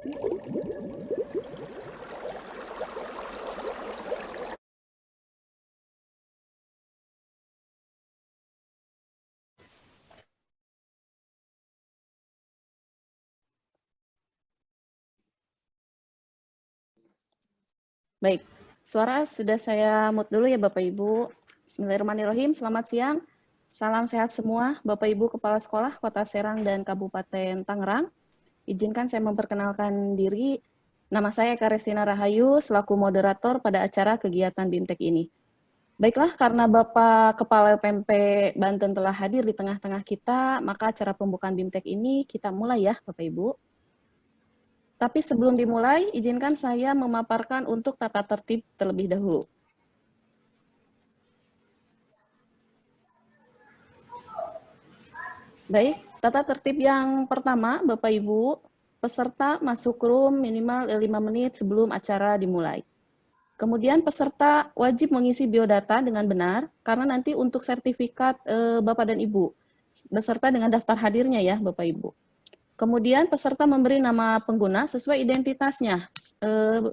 Baik, suara sudah saya mute dulu ya Bapak Ibu. Bismillahirrahmanirrahim, selamat siang. Salam sehat semua Bapak Ibu Kepala Sekolah Kota Serang dan Kabupaten Tangerang. Izinkan saya memperkenalkan diri. Nama saya Eka Restina Rahayu selaku moderator pada acara kegiatan BIMTEK ini. Baiklah, karena Bapak Kepala LPMP Banten telah hadir di tengah-tengah kita, maka acara pembukaan BIMTEK ini kita mulai ya Bapak Ibu. Tapi sebelum dimulai, izinkan saya memaparkan untuk tata tertib terlebih dahulu. Baik, tata tertib yang pertama, Bapak Ibu, peserta masuk room minimal 5 menit sebelum acara dimulai. Kemudian peserta wajib mengisi biodata dengan benar, karena nanti untuk sertifikat Bapak dan Ibu, beserta dengan daftar hadirnya ya Bapak Ibu. Kemudian peserta memberi nama pengguna sesuai identitasnya.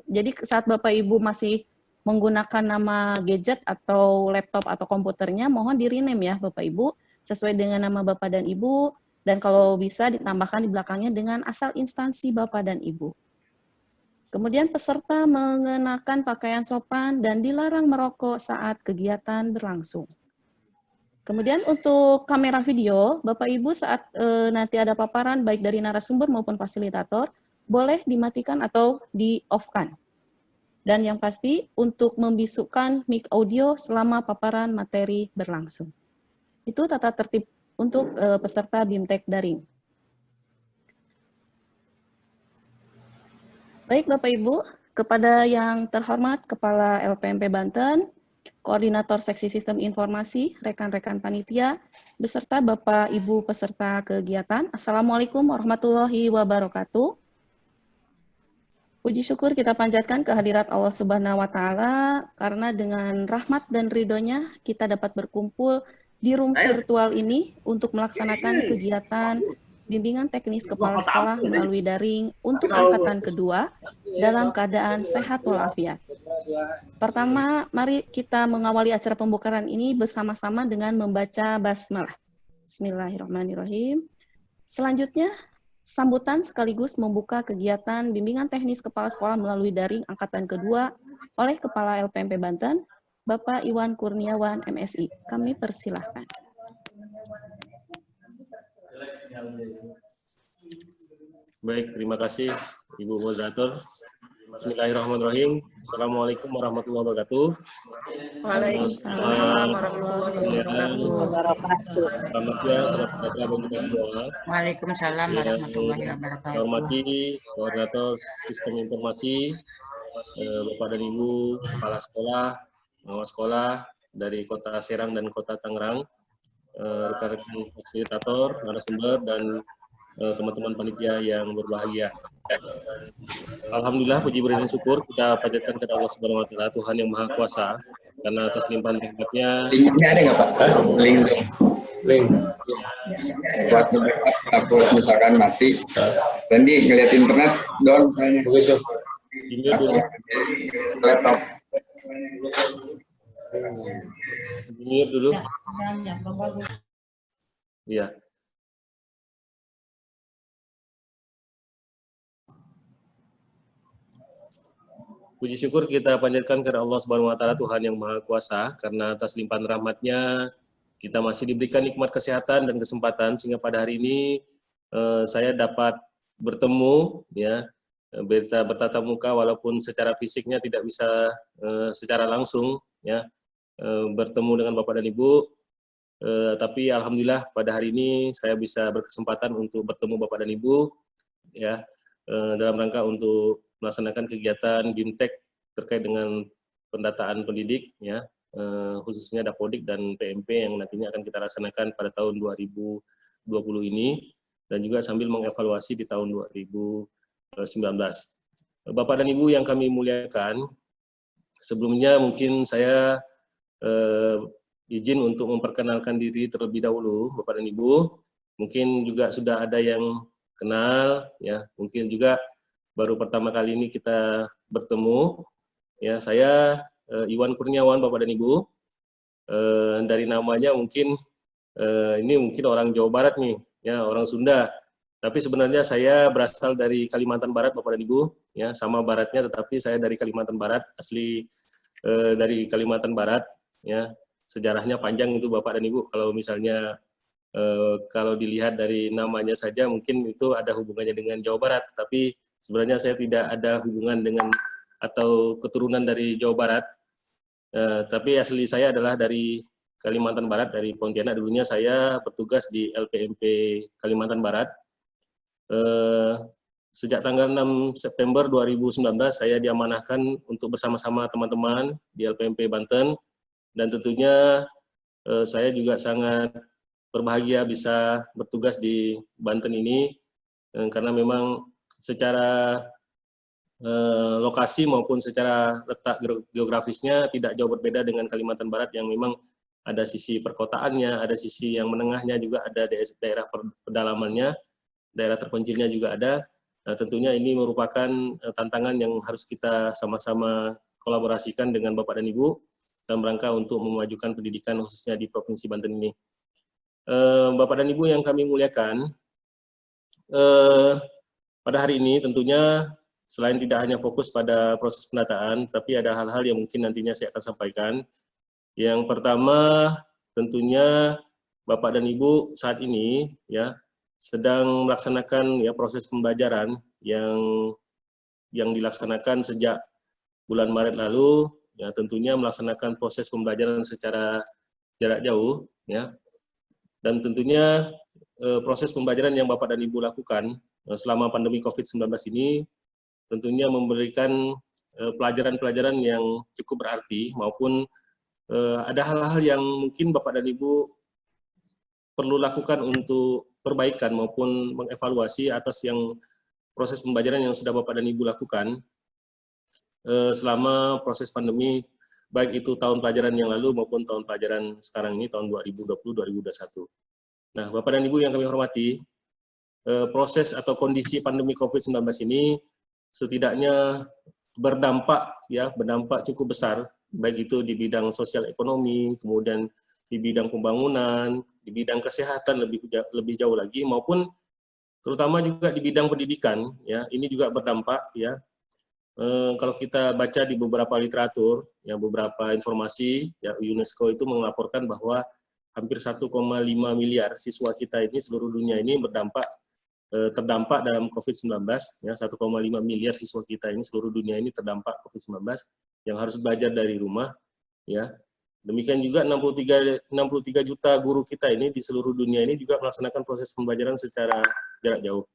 Jadi saat Bapak Ibu masih menggunakan nama gadget atau laptop atau komputernya, mohon di-rename ya Bapak Ibu, sesuai dengan nama Bapak dan Ibu, dan kalau bisa ditambahkan di belakangnya dengan asal instansi Bapak dan Ibu. Kemudian peserta mengenakan pakaian sopan dan dilarang merokok saat kegiatan berlangsung. Kemudian untuk kamera video, Bapak Ibu saat nanti ada paparan baik dari narasumber maupun fasilitator, boleh dimatikan atau di-off-kan. Dan yang pasti untuk membisukan mic audio selama paparan materi berlangsung. Itu tata tertib untuk peserta BIMTEK daring. Baik Bapak Ibu, kepada yang terhormat Kepala LPMP Banten, Koordinator Seksi Sistem Informasi, rekan-rekan panitia, beserta Bapak Ibu peserta kegiatan. Assalamualaikum warahmatullahi wabarakatuh. Puji syukur kita panjatkan kehadirat Allah Subhanahu wa Ta'ala, karena dengan rahmat dan ridhonya kita dapat berkumpul di room virtual ini untuk melaksanakan kegiatan bimbingan teknis kepala sekolah melalui daring untuk angkatan kedua dalam keadaan sehat walafiat. Pertama, mari kita mengawali acara pembukaan ini bersama-sama dengan membaca basmalah. Bismillahirrahmanirrahim. Selanjutnya, sambutan sekaligus membuka kegiatan bimbingan teknis kepala sekolah melalui daring angkatan kedua oleh Kepala LPMP Banten, Bapak Iwan Kurniawan, MSI. Kami persilahkan. Baik, terima kasih Ibu Moderator. Bismillahirrahmanirrahim. Assalamualaikum warahmatullahi wabarakatuh. Waalaikumsalam warahmatullahi wabarakatuh. Selamat siang, selamat sejahtera bagi kita semua. Waalaikumsalam warahmatullahi wabarakatuh. Saya hormati Koordinator Sistem Informasi, Bapak dan Ibu, Kepala Sekolah, Pengawas Sekolah dari Kota Serang dan Kota Tangerang, rekan-rekan fasilitator, narasumber, dan teman-teman panitia yang berbahagia. Alhamdulillah, puji beri syukur kita panjatkan kepada Allah Subhanahu wa Ta'ala, Tuhan yang Maha Kuasa, karena atas limpahan rahmatnya. Linknya ada nggak Pak? Link. Buat upload misalkan mati. Randy ngeliat internet doang kayaknya. Begitu. Laptop. Mute dulu. Iya. Puji syukur kita panjatkan kepada Allah Subhanahu wa Ta'ala, Tuhan yang Maha Kuasa, karena atas limpahan rahmatnya kita masih diberikan nikmat kesehatan dan kesempatan sehingga pada hari ini saya dapat bertemu ya, bertatap muka walaupun secara fisiknya tidak bisa secara langsung ya, bertemu dengan Bapak dan Ibu, tapi alhamdulillah pada hari ini saya bisa berkesempatan untuk bertemu Bapak dan Ibu ya, dalam rangka untuk melaksanakan kegiatan BIMTEK terkait dengan pendataan pendidik ya, khususnya Dapodik dan PMP yang nantinya akan kita laksanakan pada tahun 2020 ini, dan juga sambil mengevaluasi di tahun 2019. Bapak dan Ibu yang kami muliakan, sebelumnya mungkin saya izin untuk memperkenalkan diri terlebih dahulu, Bapak dan Ibu. Mungkin juga sudah ada yang kenal ya, mungkin juga baru pertama kali ini kita bertemu. Ya, saya Iwan Kurniawan, Bapak dan Ibu. Dari namanya mungkin ini mungkin orang Jawa Barat nih, ya, orang Sunda. Tapi sebenarnya saya berasal dari Kalimantan Barat, Bapak dan Ibu, ya, sama baratnya, tetapi saya dari Kalimantan Barat, asli dari Kalimantan Barat, ya. Sejarahnya panjang itu Bapak dan Ibu. Kalau misalnya kalau dilihat dari namanya saja mungkin itu ada hubungannya dengan Jawa Barat, tapi sebenarnya saya tidak ada hubungan dengan atau keturunan dari Jawa Barat. Tapi asli saya adalah dari Kalimantan Barat, dari Pontianak. Dulunya saya bertugas di LPMP Kalimantan Barat. Sejak tanggal 6 September 2019 saya diamanahkan untuk bersama-sama teman-teman di LPMP Banten, dan tentunya saya juga sangat berbahagia bisa bertugas di Banten ini, karena memang secara lokasi maupun secara letak geografisnya tidak jauh berbeda dengan Kalimantan Barat yang memang ada sisi perkotaannya, ada sisi yang menengahnya, juga ada daerah pedalamannya, daerah terpencilnya juga ada. Nah, tentunya ini merupakan tantangan yang harus kita sama-sama kolaborasikan dengan Bapak dan Ibu dalam rangka untuk memajukan pendidikan khususnya di Provinsi Banten ini. Bapak dan Ibu yang kami muliakan, pada hari ini tentunya selain tidak hanya fokus pada proses pendataan, tapi ada hal-hal yang mungkin nantinya saya akan sampaikan. Yang pertama, tentunya Bapak dan Ibu saat ini ya sedang melaksanakan ya proses pembelajaran yang dilaksanakan sejak bulan Maret lalu, ya tentunya melaksanakan proses pembelajaran secara jarak jauh, ya. Dan tentunya proses pembelajaran yang Bapak dan Ibu lakukan selama pandemi COVID-19 ini tentunya memberikan pelajaran-pelajaran yang cukup berarti, maupun ada hal-hal yang mungkin Bapak dan Ibu perlu lakukan untuk perbaikan maupun mengevaluasi atas yang proses pembelajaran yang sudah Bapak dan Ibu lakukan selama proses pandemi, baik itu tahun pelajaran yang lalu maupun tahun pelajaran sekarang ini, tahun 2020-2021. Nah, Bapak dan Ibu yang kami hormati, proses atau kondisi pandemi COVID-19 ini setidaknya berdampak cukup besar, baik itu di bidang sosial ekonomi, kemudian di bidang pembangunan, di bidang kesehatan lebih jauh lagi, maupun terutama juga di bidang pendidikan, ya ini juga berdampak, ya. Kalau kita baca di beberapa literatur, ya beberapa informasi, ya UNESCO itu melaporkan bahwa hampir 1,5 miliar siswa kita ini seluruh dunia ini terdampak dalam COVID-19, ya 1,5 miliar siswa kita ini seluruh dunia ini terdampak COVID-19 yang harus belajar dari rumah, ya. Demikian juga 63 juta guru kita ini di seluruh dunia ini juga melaksanakan proses pembelajaran secara jarak jauh.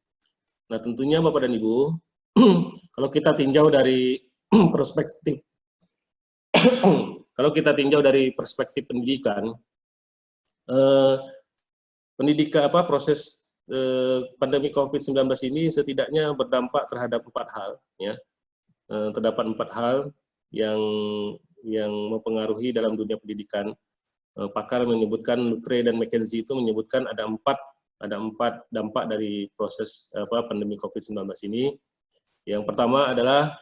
Nah, tentunya Bapak dan Ibu, kalau kita tinjau dari perspektif perspektif pendidikan, proses pandemi COVID-19 ini setidaknya berdampak terhadap 4 hal, ya. Terdapat 4 hal yang mempengaruhi dalam dunia pendidikan. Pakar menyebutkan, Lutre dan McKenzie itu menyebutkan ada empat dampak dari proses pandemi COVID-19 ini. Yang pertama adalah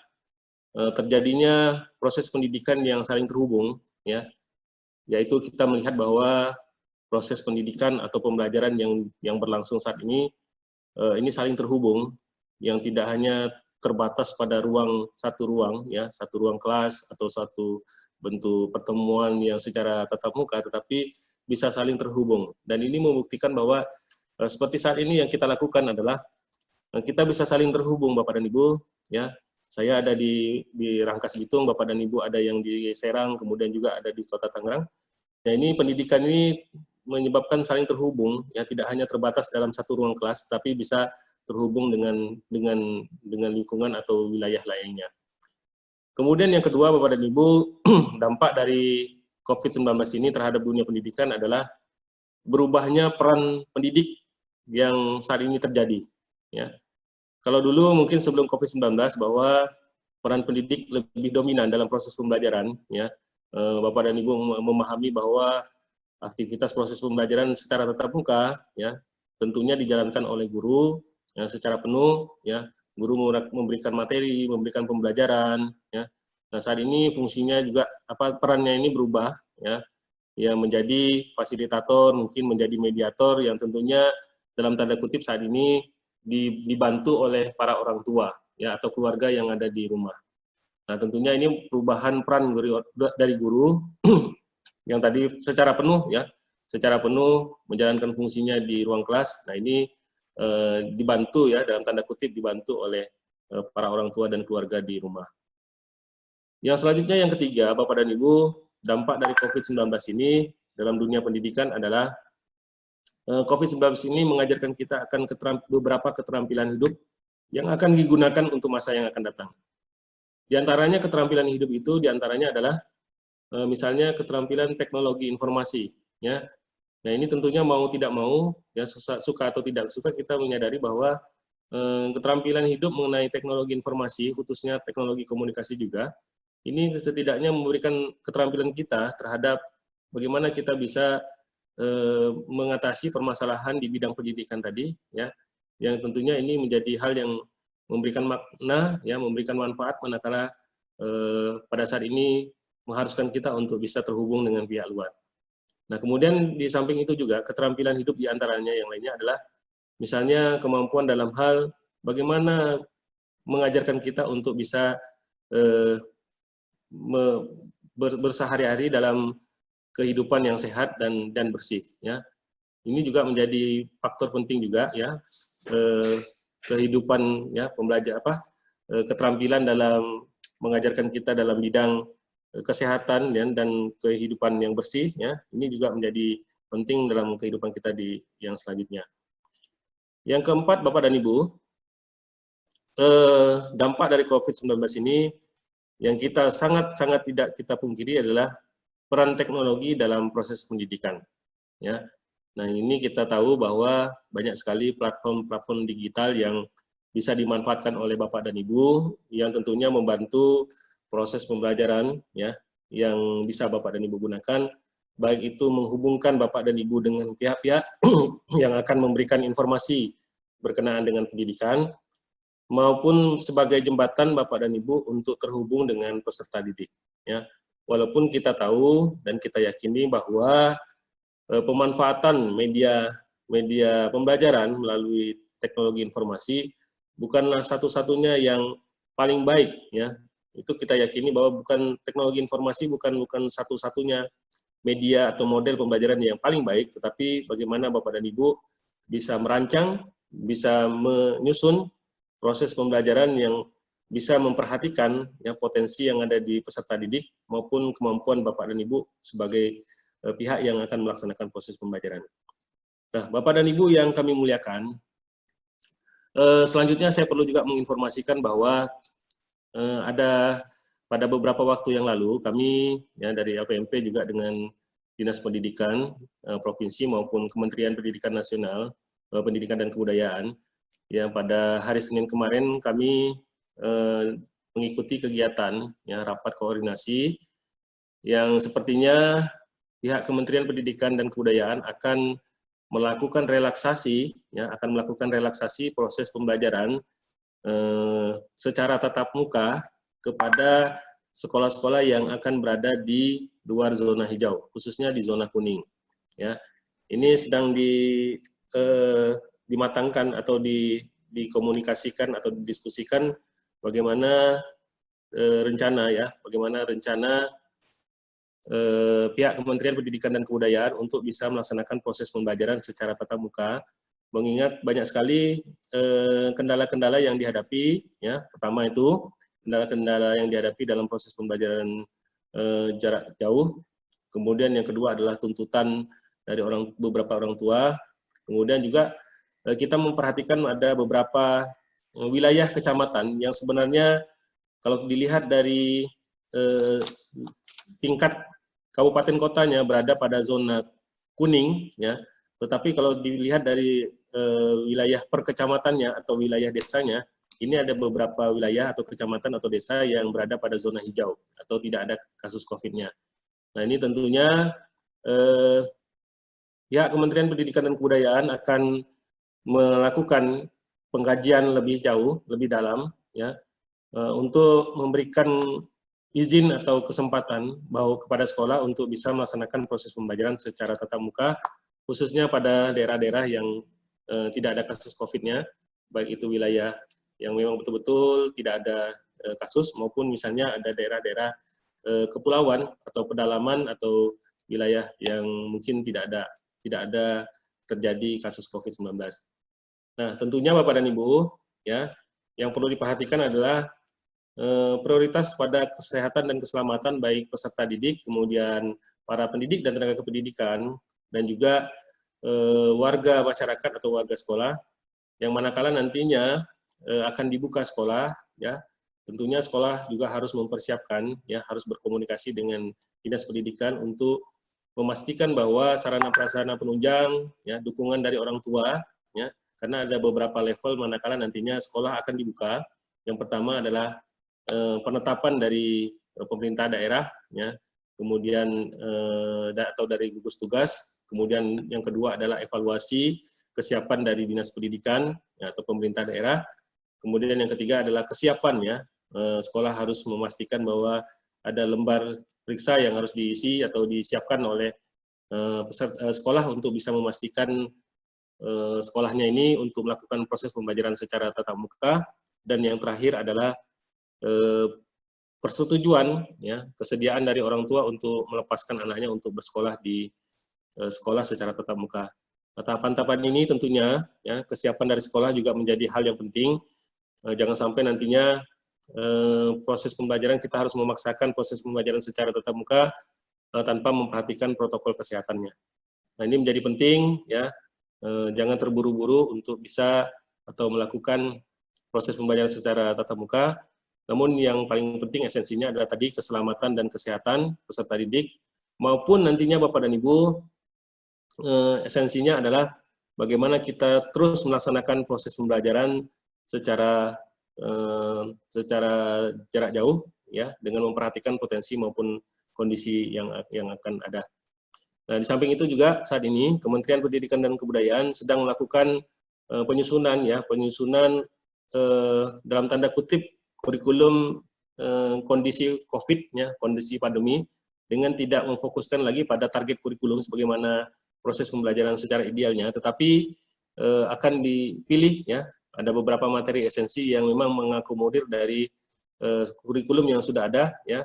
terjadinya proses pendidikan yang saling terhubung, ya, yaitu kita melihat bahwa proses pendidikan atau pembelajaran yang berlangsung saat ini saling terhubung, yang tidak hanya terbatas pada satu ruang kelas atau satu bentuk pertemuan yang secara tatap muka, tetapi bisa saling terhubung. Dan ini membuktikan bahwa seperti saat ini yang kita lakukan adalah kita bisa saling terhubung, Bapak dan Ibu, ya. Saya ada di Rangkas Bitung, Bapak dan Ibu ada yang di Serang, kemudian juga ada di Kota Tangerang. Nah, ini pendidikan ini menyebabkan saling terhubung, ya, tidak hanya terbatas dalam satu ruang kelas, tapi bisa terhubung dengan lingkungan atau wilayah lainnya. Kemudian yang kedua, Bapak dan Ibu, dampak dari COVID-19 ini terhadap dunia pendidikan adalah berubahnya peran pendidik yang saat ini terjadi, ya. Kalau dulu mungkin sebelum COVID-19 bahwa peran pendidik lebih dominan dalam proses pembelajaran, ya. Bapak dan Ibu memahami bahwa aktivitas proses pembelajaran secara tatap muka, ya, tentunya dijalankan oleh guru yang secara penuh, ya, guru memberikan materi, memberikan pembelajaran, ya. Nah, saat ini fungsinya juga perannya ini berubah, ya, yang menjadi fasilitator, mungkin menjadi mediator yang tentunya dalam tanda kutip saat ini dibantu oleh para orang tua, ya, atau keluarga yang ada di rumah. Nah, tentunya ini perubahan peran dari guru yang tadi secara penuh, ya, secara penuh menjalankan fungsinya di ruang kelas. Nah, ini dibantu, ya, dalam tanda kutip dibantu oleh para orang tua dan keluarga di rumah. Yang selanjutnya, yang ketiga, Bapak dan Ibu, dampak dari COVID-19 ini dalam dunia pendidikan adalah COVID-19 ini mengajarkan kita akan beberapa keterampilan hidup yang akan digunakan untuk masa yang akan datang. Di antaranya keterampilan hidup itu diantaranya adalah misalnya keterampilan teknologi informasi, ya. Nah, ini tentunya mau tidak mau, ya, suka atau tidak suka, kita menyadari bahwa keterampilan hidup mengenai teknologi informasi, khususnya teknologi komunikasi juga, ini setidaknya memberikan keterampilan kita terhadap bagaimana kita bisa mengatasi permasalahan di bidang pendidikan tadi, ya, yang tentunya ini menjadi hal yang memberikan makna, ya, memberikan manfaat manakala pada saat ini mengharuskan kita untuk bisa terhubung dengan pihak luar. Nah, kemudian di samping itu juga keterampilan hidup di antaranya yang lainnya adalah misalnya kemampuan dalam hal bagaimana mengajarkan kita untuk bisa bersehari-hari dalam kehidupan yang sehat dan bersih, ya. Ini juga menjadi faktor penting juga, ya, kehidupan, ya, keterampilan dalam mengajarkan kita dalam bidang kesehatan dan kehidupan yang bersih, ya. Ini juga menjadi penting dalam kehidupan kita di yang selanjutnya. Yang keempat, Bapak dan Ibu, dampak dari COVID-19 ini yang kita sangat tidak kita pungkiri adalah peran teknologi dalam proses pendidikan, ya. Nah, ini kita tahu bahwa banyak sekali platform-platform digital yang bisa dimanfaatkan oleh Bapak dan Ibu yang tentunya membantu proses pembelajaran, ya, yang bisa Bapak dan Ibu gunakan, baik itu menghubungkan Bapak dan Ibu dengan pihak-pihak yang akan memberikan informasi berkenaan dengan pendidikan, maupun sebagai jembatan Bapak dan Ibu untuk terhubung dengan peserta didik, ya. Walaupun kita tahu dan kita yakini bahwa pemanfaatan media pembelajaran melalui teknologi informasi bukanlah satu-satunya yang paling baik, ya. Itu kita yakini bahwa teknologi informasi bukan satu-satunya media atau model pembelajaran yang paling baik, tetapi bagaimana Bapak dan Ibu bisa merancang, bisa menyusun proses pembelajaran yang bisa memperhatikan, ya, potensi yang ada di peserta didik maupun kemampuan Bapak dan Ibu sebagai pihak yang akan melaksanakan proses pembelajaran. Nah, Bapak dan Ibu yang kami muliakan, selanjutnya saya perlu juga menginformasikan bahwa ada pada beberapa waktu yang lalu kami, ya, dari LPMP juga dengan Dinas Pendidikan Provinsi maupun Kementerian Pendidikan Nasional, Pendidikan dan Kebudayaan, ya, pada hari Senin kemarin kami mengikuti kegiatan, ya, rapat koordinasi yang sepertinya pihak Kementerian Pendidikan dan Kebudayaan akan melakukan relaksasi, ya, proses pembelajaran secara tatap muka kepada sekolah-sekolah yang akan berada di luar zona hijau, khususnya di zona kuning, ya. Ini sedang dimatangkan atau dikomunikasikan atau didiskusikan bagaimana rencana, ya, pihak Kementerian Pendidikan dan Kebudayaan untuk bisa melaksanakan proses pembelajaran secara tatap muka, mengingat banyak sekali kendala-kendala yang dihadapi, ya. Pertama itu kendala-kendala yang dihadapi dalam proses pembelajaran jarak jauh, kemudian yang kedua adalah tuntutan dari beberapa orang tua, kemudian juga kita memperhatikan ada beberapa wilayah kecamatan yang sebenarnya kalau dilihat dari tingkat kabupaten kotanya berada pada zona kuning, ya, tetapi kalau dilihat dari wilayah per kecamatannya atau wilayah desanya, ini ada beberapa wilayah atau kecamatan atau desa yang berada pada zona hijau atau tidak ada kasus COVID-nya. Nah, ini tentunya ya, Kementerian Pendidikan dan Kebudayaan akan melakukan pengkajian lebih jauh, lebih dalam, ya, untuk memberikan izin atau kesempatan bahwa kepada sekolah untuk bisa melaksanakan proses pembelajaran secara tatap muka, khususnya pada daerah-daerah yang tidak ada kasus COVID-nya, baik itu wilayah yang memang betul-betul tidak ada kasus, maupun misalnya ada daerah-daerah kepulauan atau pedalaman atau wilayah yang mungkin tidak ada terjadi kasus COVID-19. Nah, tentunya Bapak dan Ibu, ya, yang perlu diperhatikan adalah prioritas pada kesehatan dan keselamatan baik peserta didik, kemudian para pendidik dan tenaga kependidikan, dan juga warga masyarakat atau warga sekolah, yang manakala nantinya akan dibuka sekolah, ya, tentunya sekolah juga harus mempersiapkan, ya, harus berkomunikasi dengan Dinas Pendidikan untuk memastikan bahwa sarana prasarana penunjang, ya, dukungan dari orang tua, ya, karena ada beberapa level manakala nantinya sekolah akan dibuka. Yang pertama adalah penetapan dari pemerintah daerah, ya, kemudian atau dari gugus tugas, kemudian yang kedua adalah evaluasi kesiapan dari Dinas Pendidikan, ya, atau pemerintah daerah, kemudian yang ketiga adalah kesiapan, ya, sekolah harus memastikan bahwa ada lembar periksa yang harus diisi atau disiapkan oleh peserta sekolah untuk bisa memastikan sekolahnya ini untuk melakukan proses pembelajaran secara tatap muka, dan yang terakhir adalah persetujuan, ya, kesediaan dari orang tua untuk melepaskan anaknya untuk bersekolah di sekolah secara tatap muka. Nah, tahapan-tahapan ini tentunya, ya, kesiapan dari sekolah juga menjadi hal yang penting. Jangan sampai nantinya proses pembelajaran kita harus memaksakan proses pembelajaran secara tatap muka tanpa memperhatikan protokol kesehatannya. Nah, ini menjadi penting, ya, jangan terburu-buru untuk bisa atau melakukan proses pembelajaran secara tatap muka. Namun yang paling penting esensinya adalah tadi keselamatan dan kesehatan peserta didik, maupun nantinya Bapak dan Ibu, esensinya adalah bagaimana kita terus melaksanakan proses pembelajaran secara jarak jauh, ya, dengan memperhatikan potensi maupun kondisi yang akan ada. Nah, di samping itu juga saat ini Kementerian Pendidikan dan Kebudayaan sedang melakukan penyusunan, ya, penyusunan dalam tanda kutip kurikulum kondisi COVID, ya, kondisi pandemi, dengan tidak memfokuskan lagi pada target kurikulum sebagaimana proses pembelajaran secara idealnya, tetapi akan dipilih, ya, ada beberapa materi esensi yang memang mengakomodir dari kurikulum yang sudah ada, ya,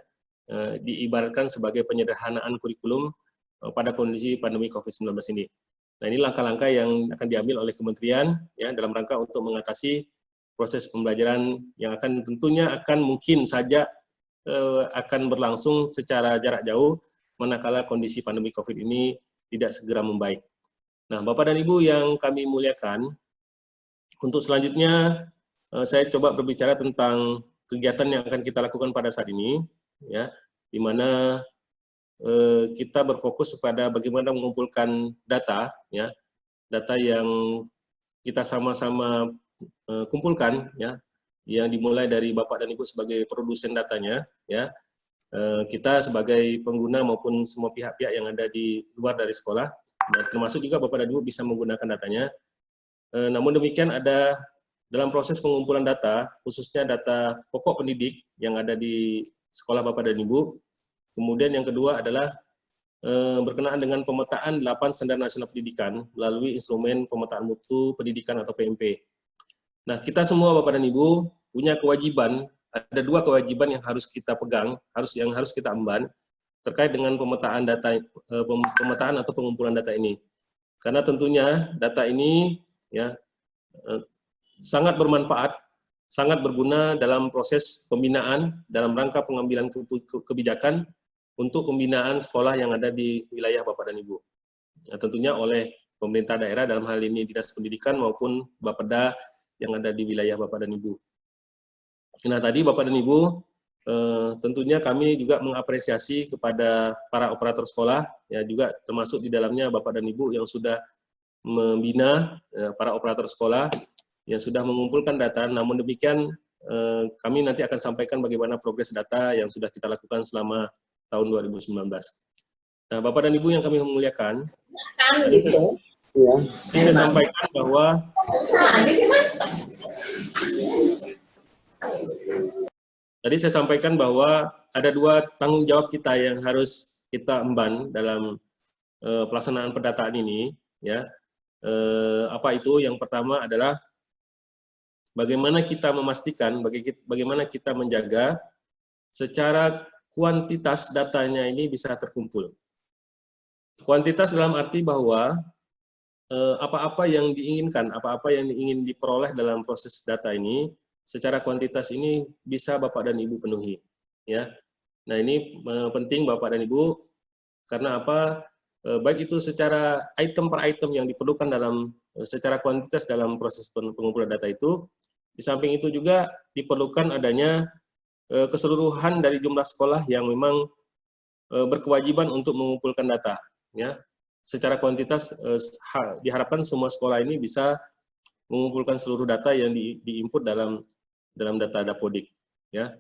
diibaratkan sebagai penyederhanaan kurikulum pada kondisi pandemi COVID-19 ini. Nah, ini langkah-langkah yang akan diambil oleh kementerian, ya, dalam rangka untuk mengatasi proses pembelajaran yang tentunya akan mungkin saja akan berlangsung secara jarak jauh manakala kondisi pandemi COVID ini tidak segera membaik. Nah, Bapak dan Ibu yang kami muliakan, untuk selanjutnya saya coba berbicara tentang kegiatan yang akan kita lakukan pada saat ini, ya, di mana kita berfokus pada bagaimana mengumpulkan data, ya, data yang kita sama-sama kumpulkan, ya, yang dimulai dari Bapak dan Ibu sebagai produsen datanya, ya, kita sebagai pengguna maupun semua pihak-pihak yang ada di luar dari sekolah, dan termasuk juga Bapak dan Ibu bisa menggunakan datanya. Namun demikian ada dalam proses pengumpulan data, khususnya data pokok pendidik yang ada di sekolah Bapak dan Ibu. Kemudian yang kedua adalah berkenaan dengan pemetaan 8 standar nasional pendidikan melalui instrumen pemetaan mutu pendidikan atau PMP. Nah, kita semua Bapak dan Ibu punya kewajiban, ada 2 kewajiban yang harus kita pegang, yang harus kita emban terkait dengan pemetaan data, pemetaan atau pengumpulan data ini. Karena tentunya data ini, ya, sangat bermanfaat, sangat berguna dalam proses pembinaan dalam rangka pengambilan kebijakan untuk pembinaan sekolah yang ada di wilayah Bapak dan Ibu. Nah, tentunya oleh pemerintah daerah dalam hal ini Dinas Pendidikan maupun Bapeda yang ada di wilayah Bapak dan Ibu. Nah, tadi Bapak dan Ibu, tentunya kami juga mengapresiasi kepada para operator sekolah, ya, juga termasuk di dalamnya Bapak dan Ibu yang sudah membina para operator sekolah, yang sudah mengumpulkan data. Namun demikian, kami nanti akan sampaikan bagaimana progres data yang sudah kita lakukan selama tahun 2019. Nah, Bapak dan Ibu yang kami muliakan, saya sampaikan bahwa tadi saya sampaikan bahwa ada dua tanggung jawab kita yang harus kita emban dalam pelaksanaan pendataan ini, ya. Apa itu? Yang pertama adalah bagaimana kita memastikan, bagaimana kita menjaga secara kuantitas datanya ini bisa terkumpul. Kuantitas dalam arti bahwa apa-apa yang diinginkan, apa-apa yang ingin diperoleh dalam proses data ini, secara kuantitas ini bisa Bapak dan Ibu penuhi. Ya. Nah ini penting Bapak dan Ibu, karena apa? Baik itu secara item per item yang diperlukan dalam secara kuantitas dalam proses pengumpulan data itu, di samping itu juga diperlukan adanya keseluruhan dari jumlah sekolah yang memang berkewajiban untuk mengumpulkan data. Ya. Secara kuantitas diharapkan semua sekolah ini bisa mengumpulkan seluruh data yang diinput dalam data Dapodik. Ya.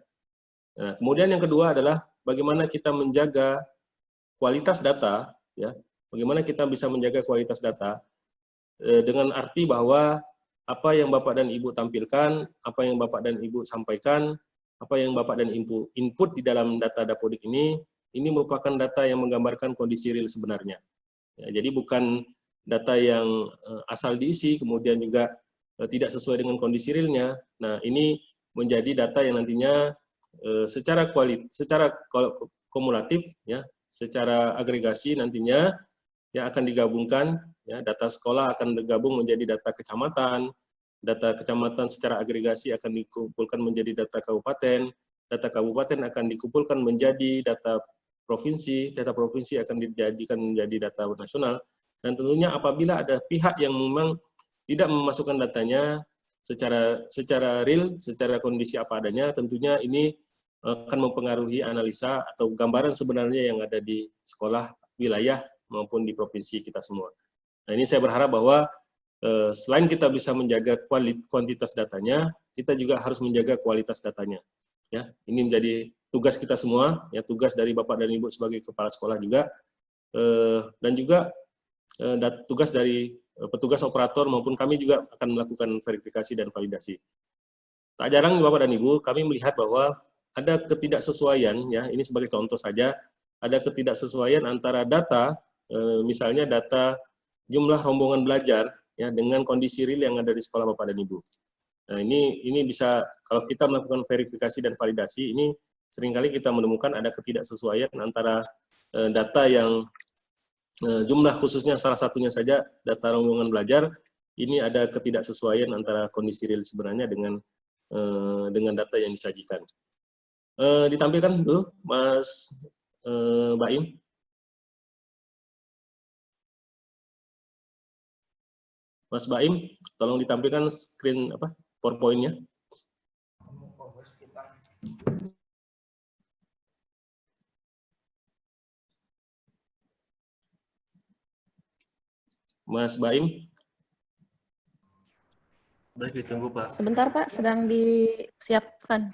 Nah, kemudian yang kedua adalah bagaimana kita menjaga kualitas data. Ya. Bagaimana kita bisa menjaga kualitas data dengan arti bahwa apa yang Bapak dan Ibu tampilkan, apa yang Bapak dan Ibu sampaikan, apa yang Bapak dan Ibu input di dalam data Dapodik ini merupakan data yang menggambarkan kondisi real sebenarnya. Ya, jadi bukan data yang asal diisi, kemudian juga tidak sesuai dengan kondisi realnya. Nah, ini menjadi data yang nantinya secara kumulatif, ya, secara agregasi nantinya yang akan digabungkan, ya, data sekolah akan digabung menjadi data kecamatan secara agregasi akan dikumpulkan menjadi data kabupaten akan dikumpulkan menjadi data provinsi akan dijadikan menjadi data nasional, dan tentunya apabila ada pihak yang memang tidak memasukkan datanya secara real, secara kondisi apa adanya, tentunya ini akan mempengaruhi analisa atau gambaran sebenarnya yang ada di sekolah, wilayah, maupun di provinsi kita semua. Nah ini saya berharap bahwa selain kita bisa menjaga kuantitas datanya, kita juga harus menjaga kualitas datanya. Ya, ini menjadi tugas kita semua, ya, tugas dari Bapak dan Ibu sebagai kepala sekolah juga, dan juga tugas dari petugas operator maupun kami juga akan melakukan verifikasi dan validasi. Tak jarang Bapak dan Ibu, kami melihat bahwa ada ketidaksesuaian, ya, ini sebagai contoh saja, ada ketidaksesuaian antara data, misalnya data jumlah rombongan belajar, ya, dengan kondisi real yang ada di sekolah Bapak dan Ibu. Nah, ini bisa, kalau kita melakukan verifikasi dan validasi, ini seringkali kita menemukan ada ketidaksesuaian antara data yang jumlah khususnya salah satunya saja data rombongan belajar, ini ada ketidaksesuaian antara kondisi real sebenarnya dengan data yang disajikan. Ditampilkan dulu, Mas Baim. Mas Baim, tolong ditampilkan screen PowerPoint-nya. Mas Baim. Boleh ditunggu, Pak. Sebentar, Pak, sedang disiapkan.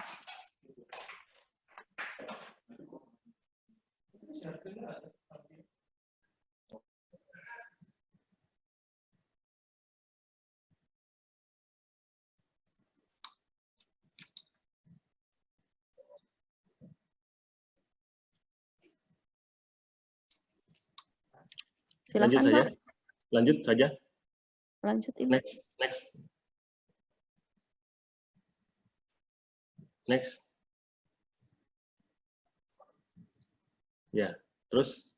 Silakan, Pak. Lanjut saja. Lanjut, Ibu. Next. Ya, terus.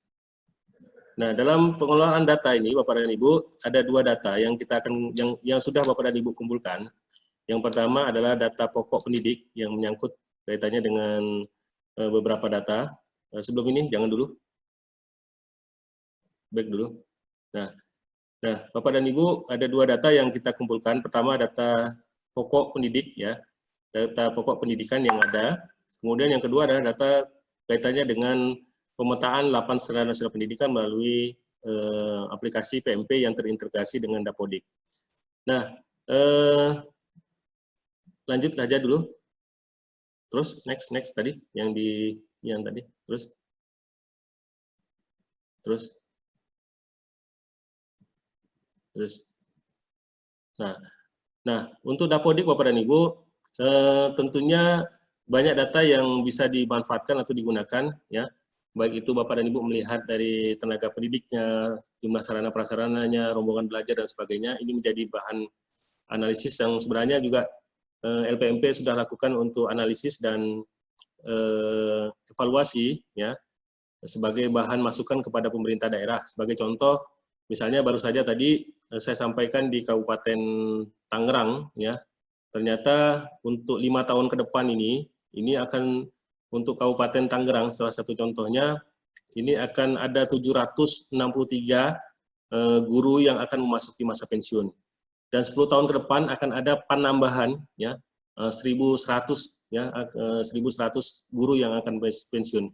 Nah, dalam pengelolaan data ini, Bapak dan Ibu, ada dua data yang kita akan yang sudah Bapak dan Ibu kumpulkan. Yang pertama adalah data pokok pendidik yang menyangkut kaitannya dengan beberapa data. Sebelum ini, jangan dulu. Baik dulu. Nah, Bapak dan Ibu, ada dua data yang kita kumpulkan. Pertama, data pokok pendidik, ya, data pokok pendidikan yang ada. Kemudian yang kedua adalah data kaitannya dengan pemetaan 8 sarana nasional pendidikan melalui aplikasi PMP yang terintegrasi dengan Dapodik. Nah, lanjut saja dulu. Terus next tadi yang tadi. Terus. Nah, untuk Dapodik Bapak dan Ibu, tentunya banyak data yang bisa dimanfaatkan atau digunakan, ya. Baik itu Bapak dan Ibu melihat dari tenaga pendidiknya, jumlah sarana prasarananya, rombongan belajar dan sebagainya, ini menjadi bahan analisis yang sebenarnya juga LPMP sudah lakukan untuk analisis dan evaluasi, ya, sebagai bahan masukan kepada pemerintah daerah. Sebagai contoh, misalnya baru saja tadi saya sampaikan di Kabupaten Tangerang, ya, ternyata untuk 5 tahun ke depan ini akan untuk Kabupaten Tangerang, salah satu contohnya, ini akan ada 763 guru yang akan memasuki masa pensiun. Dan 10 tahun ke depan akan ada penambahan, ya, 1.100, ya, 1.100 guru yang akan pensiun.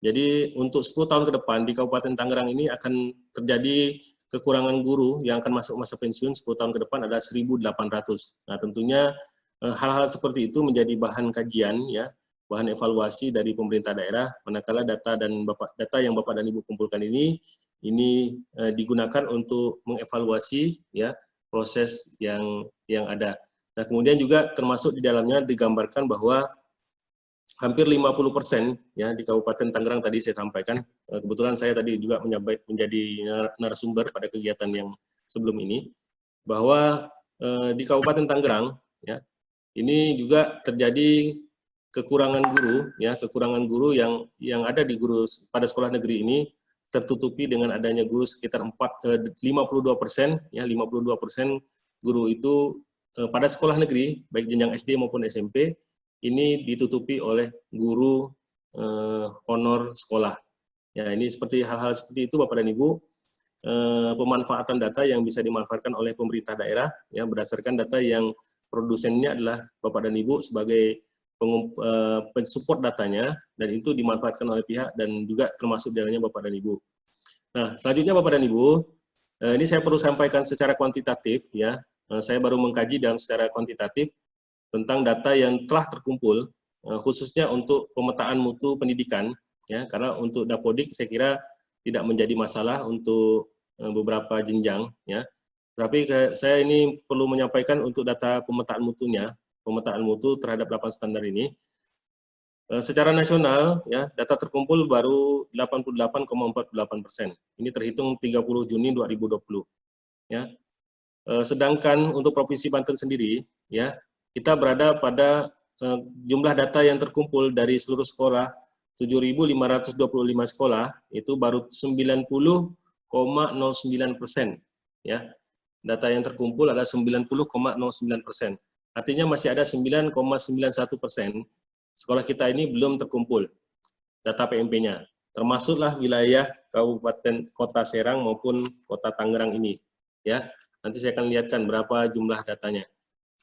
Jadi untuk 10 tahun ke depan di Kabupaten Tangerang ini akan terjadi kekurangan guru yang akan masuk masa pensiun 10 tahun ke depan adalah 1.800. Nah, tentunya hal-hal seperti itu menjadi bahan kajian, ya, bahan evaluasi dari pemerintah daerah, manakala data yang Bapak dan Ibu kumpulkan ini digunakan untuk mengevaluasi, ya, proses yang ada. Nah, kemudian juga termasuk di dalamnya digambarkan bahwa hampir 50%, ya, di Kabupaten Tangerang tadi saya sampaikan, kebetulan saya tadi juga menjadi narasumber pada kegiatan yang sebelum ini, bahwa di Kabupaten Tangerang, ya, ini juga terjadi kekurangan guru, ya, kekurangan guru yang ada di guru pada sekolah negeri ini tertutupi dengan adanya guru sekitar 52%, ya, 52% guru itu pada sekolah negeri baik jenjang SD maupun SMP ini ditutupi oleh guru honor sekolah. Ya, ini seperti hal-hal seperti itu Bapak dan Ibu, pemanfaatan data yang bisa dimanfaatkan oleh pemerintah daerah, ya, berdasarkan data yang produsennya adalah Bapak dan Ibu sebagai pensupport datanya, dan itu dimanfaatkan oleh pihak dan juga termasuk di dalamnya Bapak dan Ibu. Nah, selanjutnya Bapak dan Ibu, ini saya perlu sampaikan secara kuantitatif, ya, saya baru mengkaji dalam secara kuantitatif tentang data yang telah terkumpul, khususnya untuk pemetaan mutu pendidikan, ya, karena untuk Dapodik saya kira tidak menjadi masalah untuk beberapa jenjang, ya. Tapi saya ini perlu menyampaikan untuk data pemetaan mutunya, pemetaan mutu terhadap 8 standar ini. Secara nasional, ya, data terkumpul baru 88,48%. Ini terhitung 30 Juni 2020. Ya. Sedangkan untuk Provinsi Banten sendiri, ya, kita berada pada jumlah data yang terkumpul dari seluruh sekolah 7.525 sekolah itu baru 90,09%, ya. Data yang terkumpul adalah 90,09%. Artinya masih ada 9,91% sekolah kita ini belum terkumpul data PMP-nya. Termasuklah wilayah Kabupaten Kota Serang maupun Kota Tangerang ini, ya. Nanti saya akan lihatkan berapa jumlah datanya.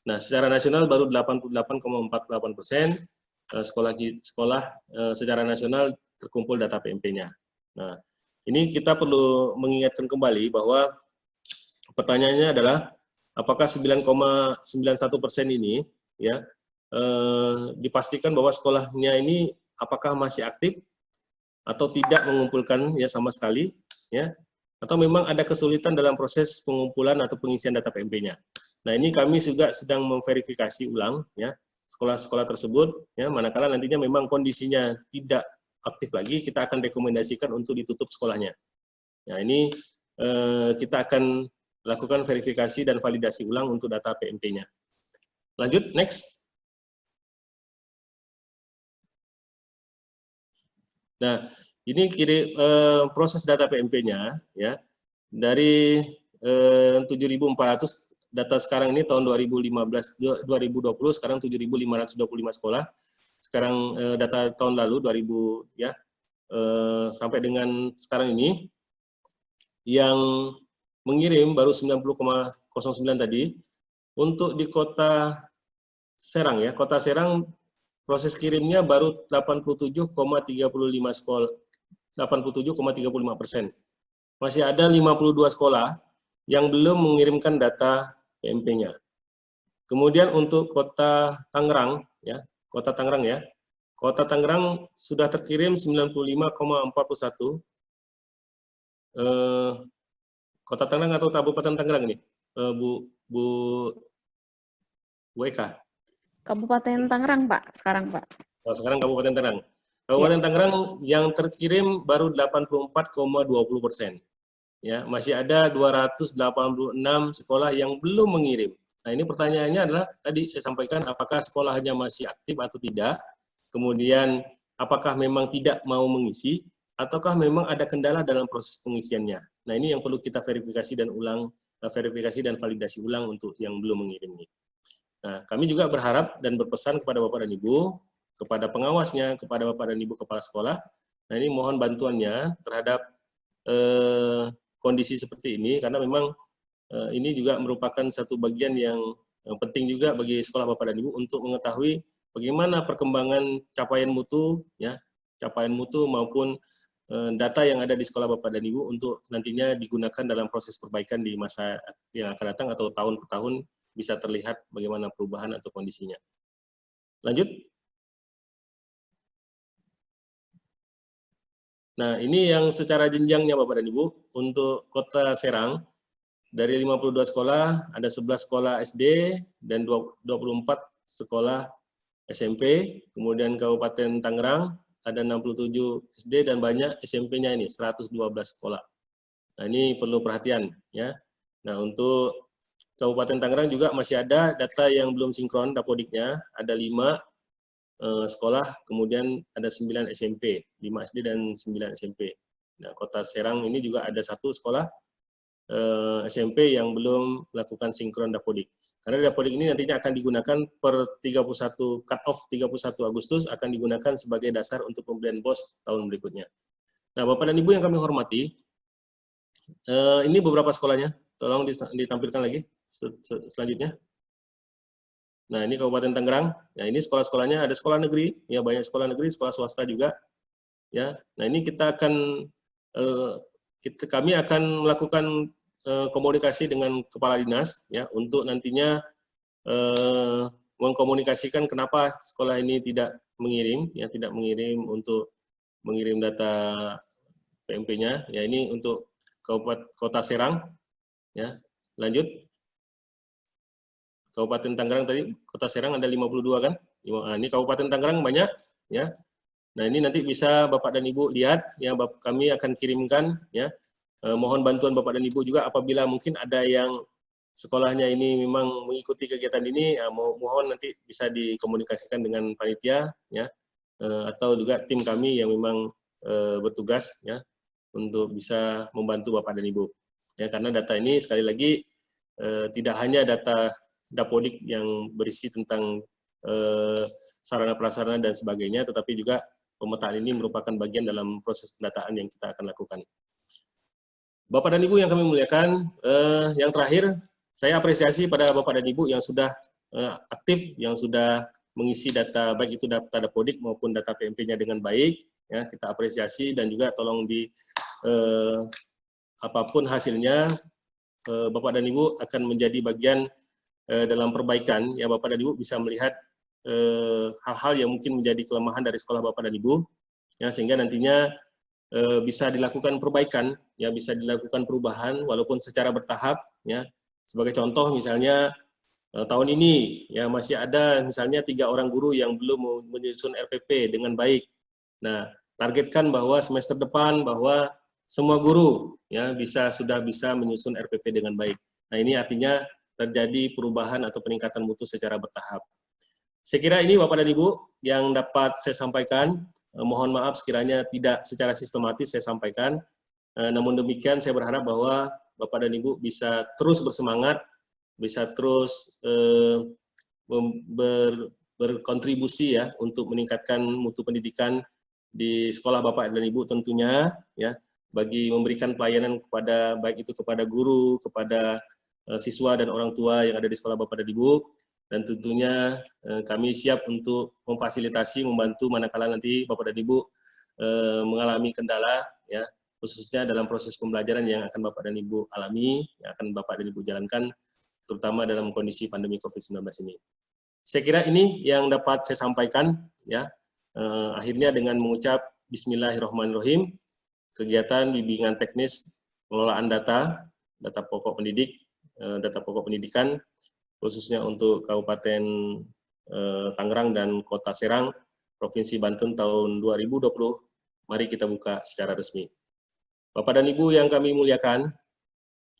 Nah, secara nasional baru 88,48% sekolah secara nasional terkumpul data PMP-nya. Nah, ini kita perlu mengingatkan kembali bahwa pertanyaannya adalah apakah 9,91% ini, ya, dipastikan bahwa sekolahnya ini apakah masih aktif atau tidak mengumpulkan, ya, sama sekali, ya, atau memang ada kesulitan dalam proses pengumpulan atau pengisian data PMP-nya. Nah, ini kami juga sedang memverifikasi ulang, ya, sekolah-sekolah tersebut, ya, manakala nantinya memang kondisinya tidak aktif lagi, kita akan rekomendasikan untuk ditutup sekolahnya. Nah, ini kita akan lakukan verifikasi dan validasi ulang untuk data PMP-nya. Lanjut, next. Nah, ini proses data PMP-nya, ya, dari 7.400 data sekarang ini tahun 2020 sekarang 7.525 sekolah. Sekarang data tahun lalu 2000, ya, sampai dengan sekarang ini yang mengirim baru 90,09 tadi. Untuk di Kota Serang, ya, Kota Serang proses kirimnya baru 87,35 sekolah, 87,35%. Masih ada 52 sekolah yang belum mengirimkan data PMP-nya. Kemudian untuk Kota Tangerang, ya, Kota Tangerang, ya, Kota Tangerang sudah terkirim 95,41. Kota Tangerang atau Kabupaten Tangerang ini, Bu Eka? Kabupaten Tangerang, Pak, sekarang, Pak. Oh, sekarang Kabupaten Tangerang. Kabupaten Tangerang yang terkirim baru 84,20%. Ya, masih ada 286 sekolah yang belum mengirim. Nah, ini pertanyaannya adalah tadi saya sampaikan apakah sekolahnya masih aktif atau tidak. Kemudian apakah memang tidak mau mengisi ataukah memang ada kendala dalam proses pengisiannya. Nah, ini yang perlu kita verifikasi dan validasi ulang untuk yang belum mengirim ini. Nah, kami juga berharap dan berpesan kepada Bapak dan Ibu, kepada pengawasnya, kepada Bapak dan Ibu kepala sekolah. Nah, ini mohon bantuannya terhadap kondisi seperti ini, karena memang ini juga merupakan satu bagian yang penting juga bagi sekolah Bapak dan Ibu untuk mengetahui bagaimana perkembangan capaian mutu, ya, capaian mutu maupun data yang ada di sekolah Bapak dan Ibu untuk nantinya digunakan dalam proses perbaikan di masa yang akan datang atau tahun per tahun bisa terlihat bagaimana perubahan atau kondisinya. Lanjut. Nah, ini yang secara jenjangnya Bapak dan Ibu. Untuk Kota Serang, dari 52 sekolah, ada 11 sekolah SD dan 24 sekolah SMP. Kemudian Kabupaten Tangerang, ada 67 SD dan banyak SMP-nya ini, 112 sekolah. Nah, ini perlu perhatian, ya. Nah, untuk Kabupaten Tangerang juga masih ada data yang belum sinkron Dapodiknya, ada 5 sekolah, kemudian ada 9 SMP, 5 SD dan 9 SMP. Nah, Kota Serang ini juga ada 1 sekolah SMP yang belum melakukan sinkron Dapodik. Karena Dapodik ini nantinya akan digunakan per 31 cut-off 31 Agustus akan digunakan sebagai dasar untuk pembelian BOS tahun berikutnya. Nah, Bapak dan Ibu yang kami hormati, ini beberapa sekolahnya. Tolong ditampilkan lagi selanjutnya. Nah, ini Kabupaten Tangerang. Nah, ini sekolah-sekolahnya ada sekolah negeri, ya banyak sekolah negeri, sekolah swasta juga. Ya, nah ini kami akan melakukan komunikasi dengan kepala dinas, ya, untuk nantinya mengkomunikasikan kenapa sekolah ini tidak mengirim, ya tidak mengirim untuk mengirim data PMP-nya. Ya, ini untuk Kabupaten Kota Serang. Ya, lanjut. Kabupaten Tangerang tadi, Kota Serang ada 52 kan? Nah, ini Kabupaten Tangerang banyak, ya. Nah, ini nanti bisa Bapak dan Ibu lihat, ya, kami akan kirimkan, ya. Mohon bantuan Bapak dan Ibu juga apabila mungkin ada yang sekolahnya ini memang mengikuti kegiatan ini, ya, mohon nanti bisa dikomunikasikan dengan panitia, ya, atau juga tim kami yang memang bertugas, ya, untuk bisa membantu Bapak dan Ibu. Ya, karena data ini sekali lagi tidak hanya data Dapodik yang berisi tentang sarana prasarana dan sebagainya, tetapi juga pemetaan ini merupakan bagian dalam proses pendataan yang kita akan lakukan. Bapak dan Ibu yang kami muliakan, yang terakhir, saya apresiasi pada Bapak dan Ibu yang sudah aktif, yang sudah mengisi data, baik itu data Dapodik maupun data PMP-nya dengan baik, ya, kita apresiasi dan juga tolong apapun hasilnya, Bapak dan Ibu akan menjadi bagian dalam perbaikan, ya Bapak dan Ibu bisa melihat hal-hal yang mungkin menjadi kelemahan dari sekolah Bapak dan Ibu, ya, sehingga nantinya bisa dilakukan perbaikan, ya bisa dilakukan perubahan walaupun secara bertahap, ya. Sebagai contoh misalnya tahun ini ya masih ada misalnya 3 orang guru yang belum menyusun RPP dengan baik. Nah, targetkan bahwa semester depan bahwa semua guru ya sudah bisa menyusun RPP dengan baik. Nah, ini artinya terjadi perubahan atau peningkatan mutu secara bertahap. Saya kira ini Bapak dan Ibu yang dapat saya sampaikan. Mohon maaf sekiranya tidak secara sistematis saya sampaikan. Namun demikian saya berharap bahwa Bapak dan Ibu bisa terus bersemangat, bisa terus berkontribusi ya untuk meningkatkan mutu pendidikan di sekolah Bapak dan Ibu tentunya, ya, bagi memberikan pelayanan kepada baik itu kepada guru, kepada siswa dan orang tua yang ada di sekolah Bapak dan Ibu, dan tentunya kami siap untuk memfasilitasi, membantu manakala nanti Bapak dan Ibu mengalami kendala, ya, khususnya dalam proses pembelajaran yang akan Bapak dan Ibu alami, yang akan Bapak dan Ibu jalankan, terutama dalam kondisi pandemi COVID-19 ini. Saya kira ini yang dapat saya sampaikan, ya. Akhirnya dengan mengucap Bismillahirrahmanirrahim, kegiatan bimbingan teknis pengelolaan data pokok pendidik, data pokok pendidikan, khususnya untuk Kabupaten Tangerang dan Kota Serang, Provinsi Banten tahun 2020. Mari kita buka secara resmi. Bapak dan Ibu yang kami muliakan,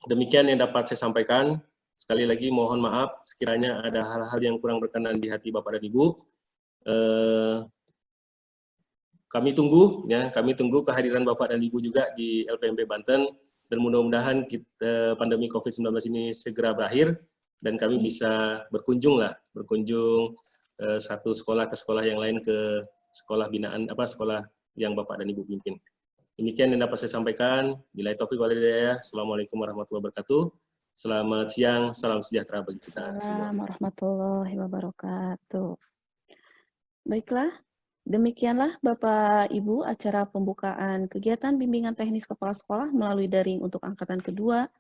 demikian yang dapat saya sampaikan. Sekali lagi mohon maaf sekiranya ada hal-hal yang kurang berkenan di hati Bapak dan Ibu. Kami tunggu kehadiran Bapak dan Ibu juga di LPMP Banten, dan mudah-mudahan pandemi COVID-19 ini segera berakhir dan kami bisa berkunjung satu sekolah ke sekolah yang lain, ke sekolah binaan sekolah yang Bapak dan Ibu pimpin. Demikian yang dapat saya sampaikan. Billahi taufiq wal hidayah. Assalamualaikum warahmatullahi wabarakatuh. Selamat siang, salam sejahtera bagi kita semua. Assalamualaikum warahmatullahi wabarakatuh. Baiklah, demikianlah Bapak Ibu acara pembukaan kegiatan bimbingan teknis kepala sekolah melalui daring untuk angkatan kedua.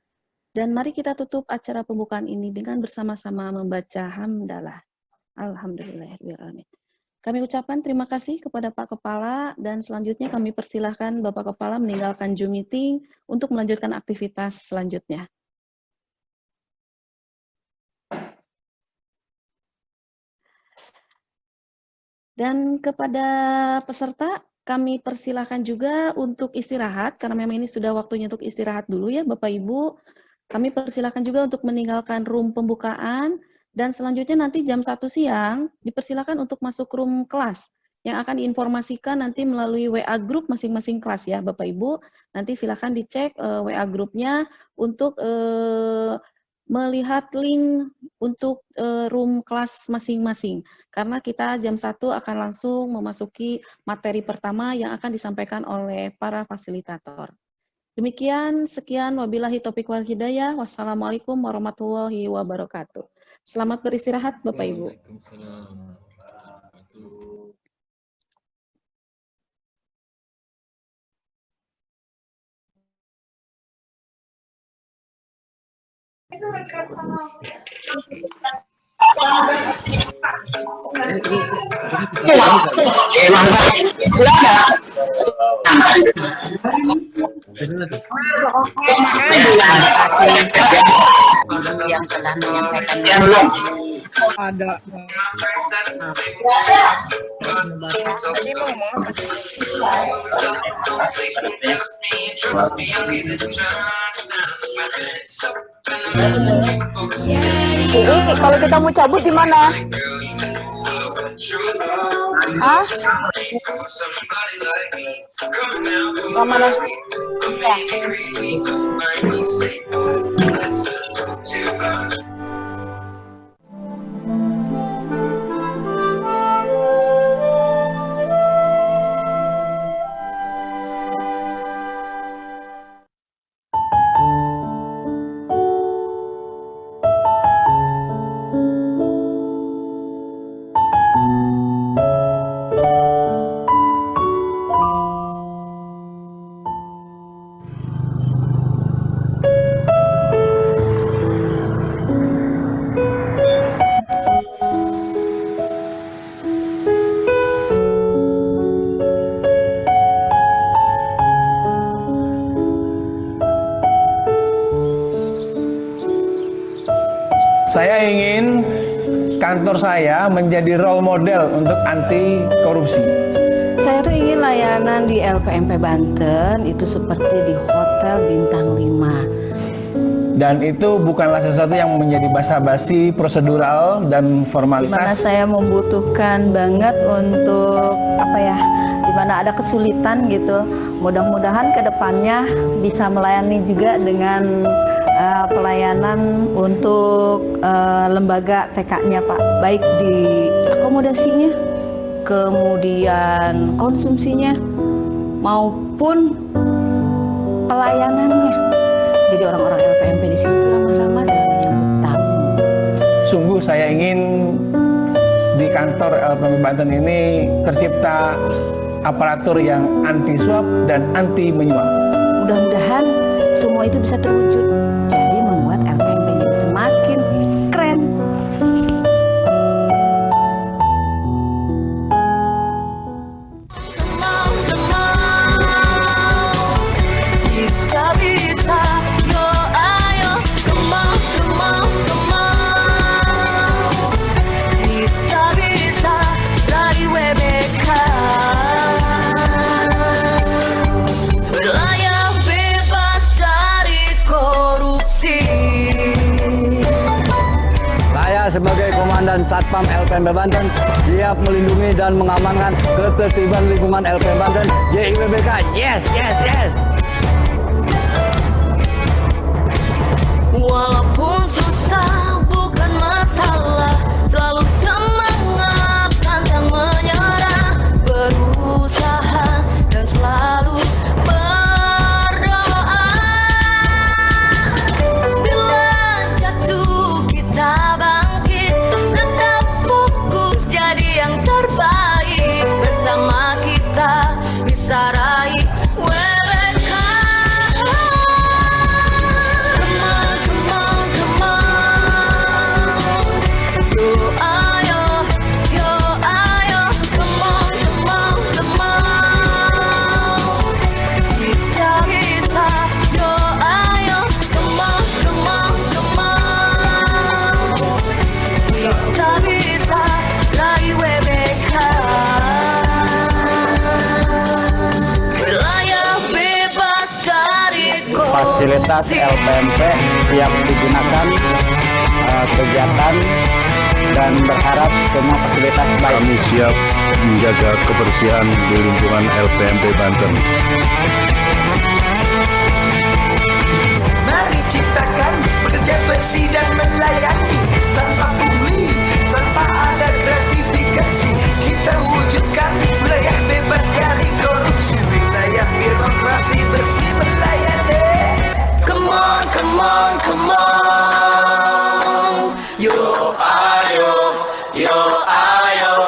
Dan mari kita tutup acara pembukaan ini dengan bersama-sama membaca hamdalah. Alhamdulillahirrahmanirrahim. Kami ucapkan terima kasih kepada Pak Kepala, dan selanjutnya kami persilahkan Bapak Kepala meninggalkan Zoom meeting untuk melanjutkan aktivitas selanjutnya. Dan kepada peserta, kami persilahkan juga untuk istirahat, karena memang ini sudah waktunya untuk istirahat dulu ya Bapak Ibu. Kami persilahkan juga untuk meninggalkan room pembukaan, dan selanjutnya nanti jam 1 siang, dipersilahkan untuk masuk room kelas, yang akan diinformasikan nanti melalui WA group masing-masing kelas ya Bapak Ibu. Nanti silakan dicek WA grupnya untuk melihat link untuk room kelas masing-masing. Karena kita jam 1 akan langsung memasuki materi pertama yang akan disampaikan oleh para fasilitator. Demikian, sekian, wabillahi taufiq wal hidayah. Wassalamualaikum warahmatullahi wabarakatuh. Selamat beristirahat Bapak Ibu. Waalaikumsalam warahmatullahi wabarakatuh. Yang telah menyampaikan ada Ini kalau kita mau cabut di mana? Ah? Ke mana? Saya ingin kantor saya menjadi role model untuk anti korupsi. Saya tuh ingin layanan di LPMP Banten itu seperti di Hotel Bintang 5. Dan itu bukanlah sesuatu yang menjadi basa-basi, prosedural, dan formalitas. Dimana saya membutuhkan banget untuk dimana ada kesulitan gitu. Mudah-mudahan ke depannya bisa melayani juga dengan pelayanan untuk lembaga TK-nya Pak, baik di akomodasinya, kemudian konsumsinya, maupun pelayanannya. Jadi orang-orang LPMP di situ ramah-ramah dan menyambut tamu. Sungguh saya ingin di kantor LPMP Banten ini tercipta aparatur yang anti suap dan anti menyuap. Mudah-mudahan semua itu bisa terwujud. Jadi membuat LPMP jadi semakin keren. Kita bisa, yo ayo, come on, come on, come on. Kita bisa. Satpam LPMP Banten siap melindungi dan mengamankan ketertiban lingkungan LPM Banten. JIWBK, yes, yes, yes. Walaupun susah bukan masalah, selalu semangat, pantang menyerah, berusaha dan selalu berdoa. Bila jatuh kita bangkit, tetap fokus jadi yang terbaik. Bersama kita bisa raih WBK. Fasilitas LPMP siap digunakan kegiatan dan berharap semua fasilitas baik. Kami siap menjaga kebersihan di lingkungan LPMP Banten. Mari ciptakan, bekerja bersih dan melayani, tanpa pungli, tanpa ada gratifikasi. Kita wujudkan wilayah bebas dari korupsi, wilayah birokrasi bersih melayani. Come on, come on, come on. Yo ayo,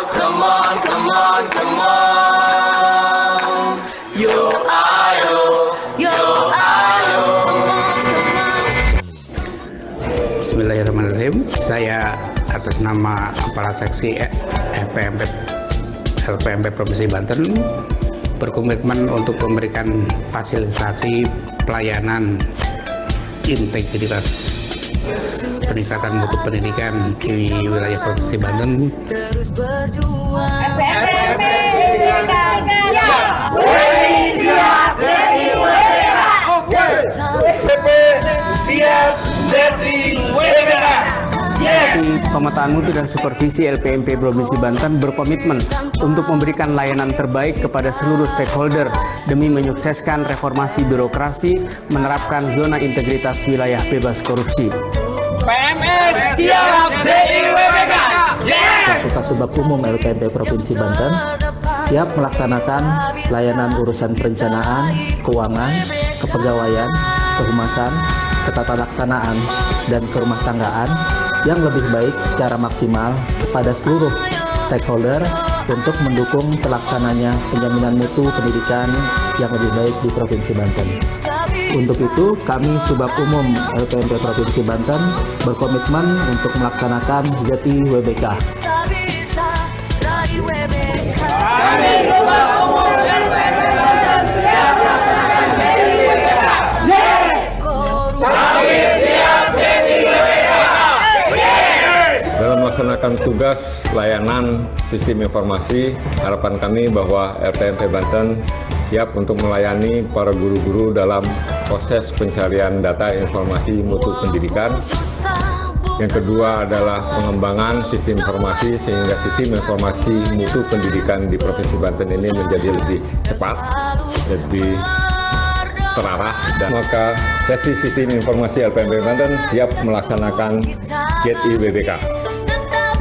come on, come on, come on. Yo ayo, Bismillahirrahmanirrahim. Saya atas nama Kepala Seksi LPMP Provinsi Banten berkomitmen untuk memberikan fasilitasi pelayanan integritas peningkatan mutu pendidikan di wilayah Provinsi Banten. Terus berjuang. Pemetaan mutu dan supervisi LPMP Provinsi Banten berkomitmen untuk memberikan layanan terbaik kepada seluruh stakeholder demi menyukseskan reformasi birokrasi, menerapkan zona integritas wilayah bebas korupsi. PMS siap JIWBK. Fakultas Subak Umum LPMP Provinsi Banten siap melaksanakan layanan urusan perencanaan, keuangan, kepegawaian, kehumasan, ketatalaksanaan, dan kerumah tanggaan yang lebih baik secara maksimal kepada seluruh stakeholder untuk mendukung pelaksananya penjaminan mutu pendidikan yang lebih baik di Provinsi Banten. Untuk itu, kami Subak Umum LPMP Provinsi Banten berkomitmen untuk melaksanakan JIWBK. Kami Subak Umum LPMP Banten siap melaksanakan JIWBK. Kami siap JIWBK. Dalam melaksanakan tugas layanan sistem informasi, harapan kami bahwa LPMP Banten siap untuk melayani para guru-guru dalam proses pencarian data informasi mutu pendidikan. Yang kedua adalah pengembangan sistem informasi sehingga sistem informasi mutu pendidikan di Provinsi Banten ini menjadi lebih cepat, lebih terarah, dan maka seksi sistem informasi LPMP Banten siap melaksanakan JIWBK.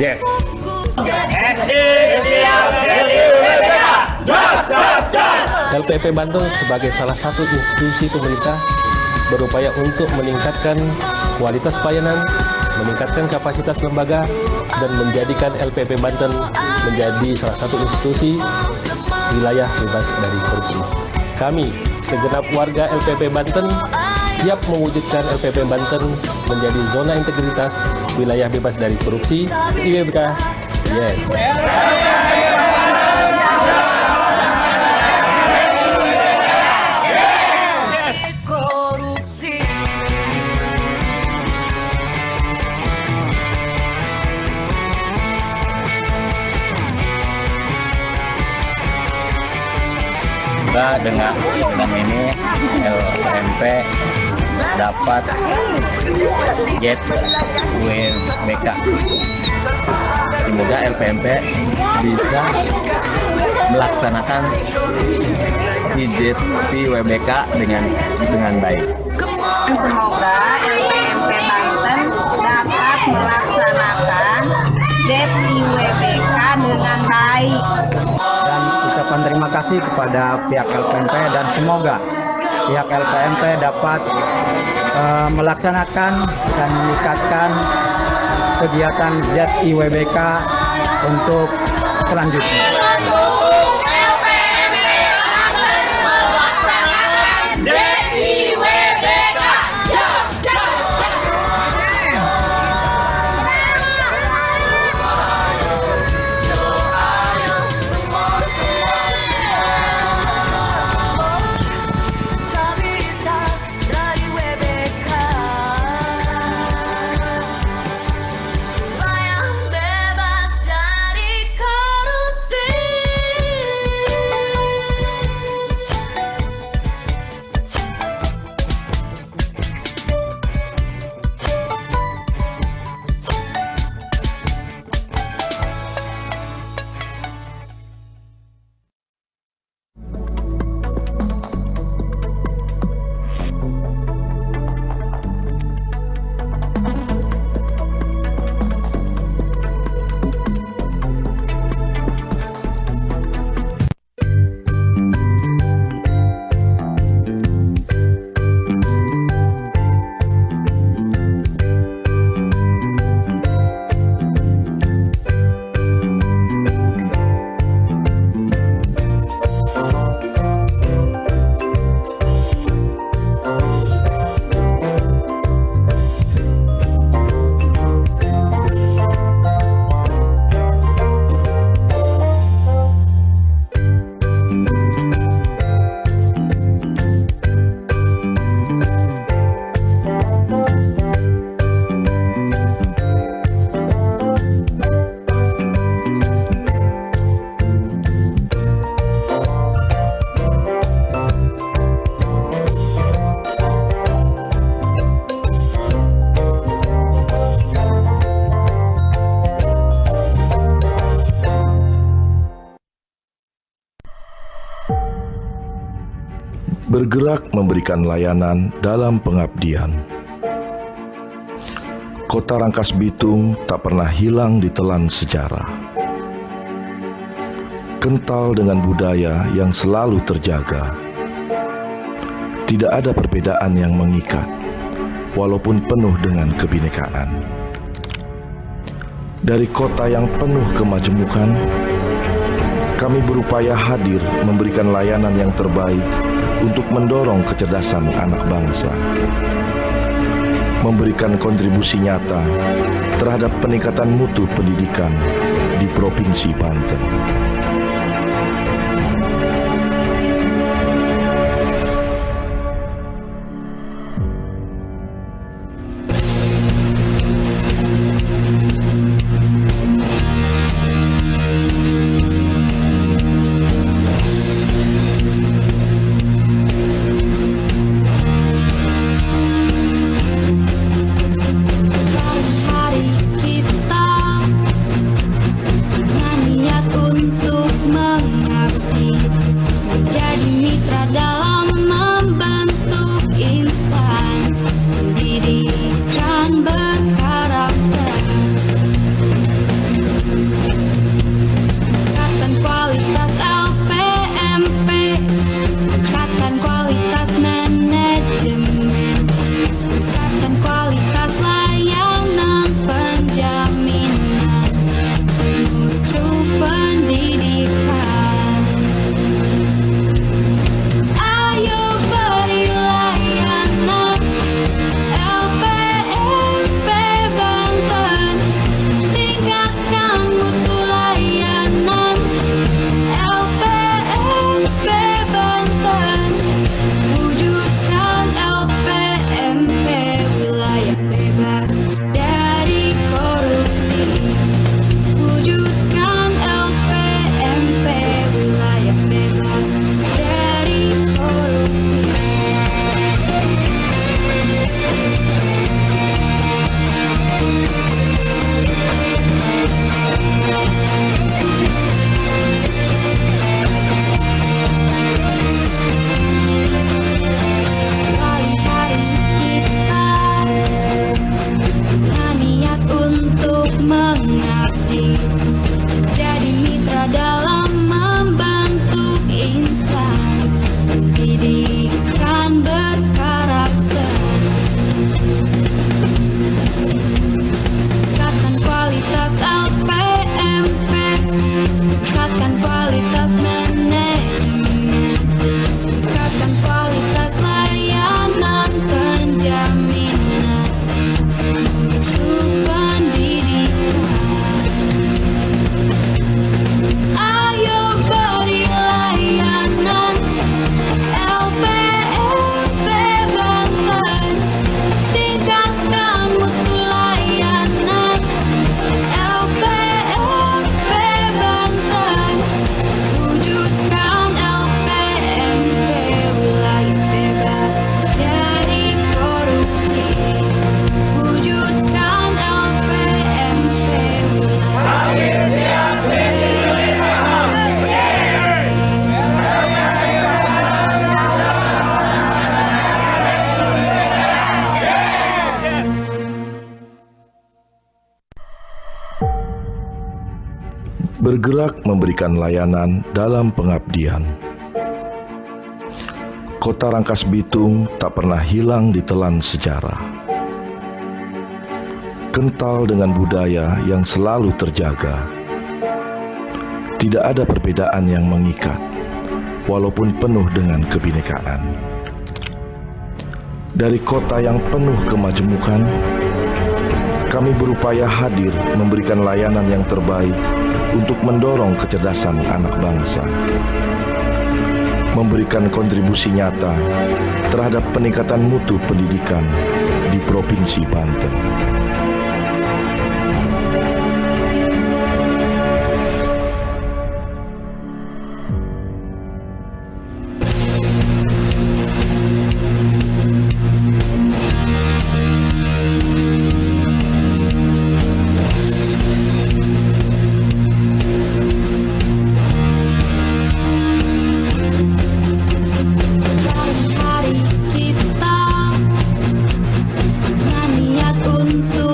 Yes. LPMP Banten sebagai salah satu institusi pemerintah berupaya untuk meningkatkan kualitas pelayanan, meningkatkan kapasitas lembaga, dan menjadikan LPMP Banten menjadi salah satu institusi wilayah bebas dari korupsi. Kami, segenap warga LPMP Banten, siap mewujudkan LPMP Banten menjadi zona integritas wilayah bebas dari korupsi. IWBK, yes. Dengan ini LPMP dapat jet IWBK. Semoga LPMP bisa melaksanakan jet IWBK dengan baik. Semoga LPMP Banten dapat melaksanakan jet IWBK dengan baik. Dan ucapan terima kasih kepada pihak LPMP dan semoga pihak LPMP dapat melaksanakan dan meningkatkan kegiatan jet IWBK untuk selanjutnya. Bergerak memberikan layanan dalam pengabdian. Kota Rangkas Bitung tak pernah hilang ditelan sejarah. Kental dengan budaya yang selalu terjaga. Tidak ada perbedaan yang mengikat, walaupun penuh dengan kebinekaan. Dari kota yang penuh kemajemukan, kami berupaya hadir memberikan layanan yang terbaik untuk mendorong kecerdasan anak bangsa, memberikan kontribusi nyata terhadap peningkatan mutu pendidikan di Provinsi Banten. Hari kita punya niat untuk Tingkatkan kualitas manajemen, tingkatkan kualitas layanan penjaminan untuk pendidikan. Ayo beri layanan LPMP Banten, tingkatkan mutu layanan LPMP Banten, wujudkan LPMP wilayah bebas dari korupsi, wujudkan LPMP Bergerak memberikan layanan dalam pengabdian. Kota Rangkas Bitung tak pernah hilang ditelan sejarah. Kental dengan budaya yang selalu terjaga. Tidak ada perbedaan yang mengikat, walaupun penuh dengan kebinekaan. Dari kota yang penuh kemajemukan, kami berupaya hadir memberikan layanan yang terbaik untuk mendorong kecerdasan anak bangsa, memberikan kontribusi nyata terhadap peningkatan mutu pendidikan di Provinsi Banten. hari kita, niat untuk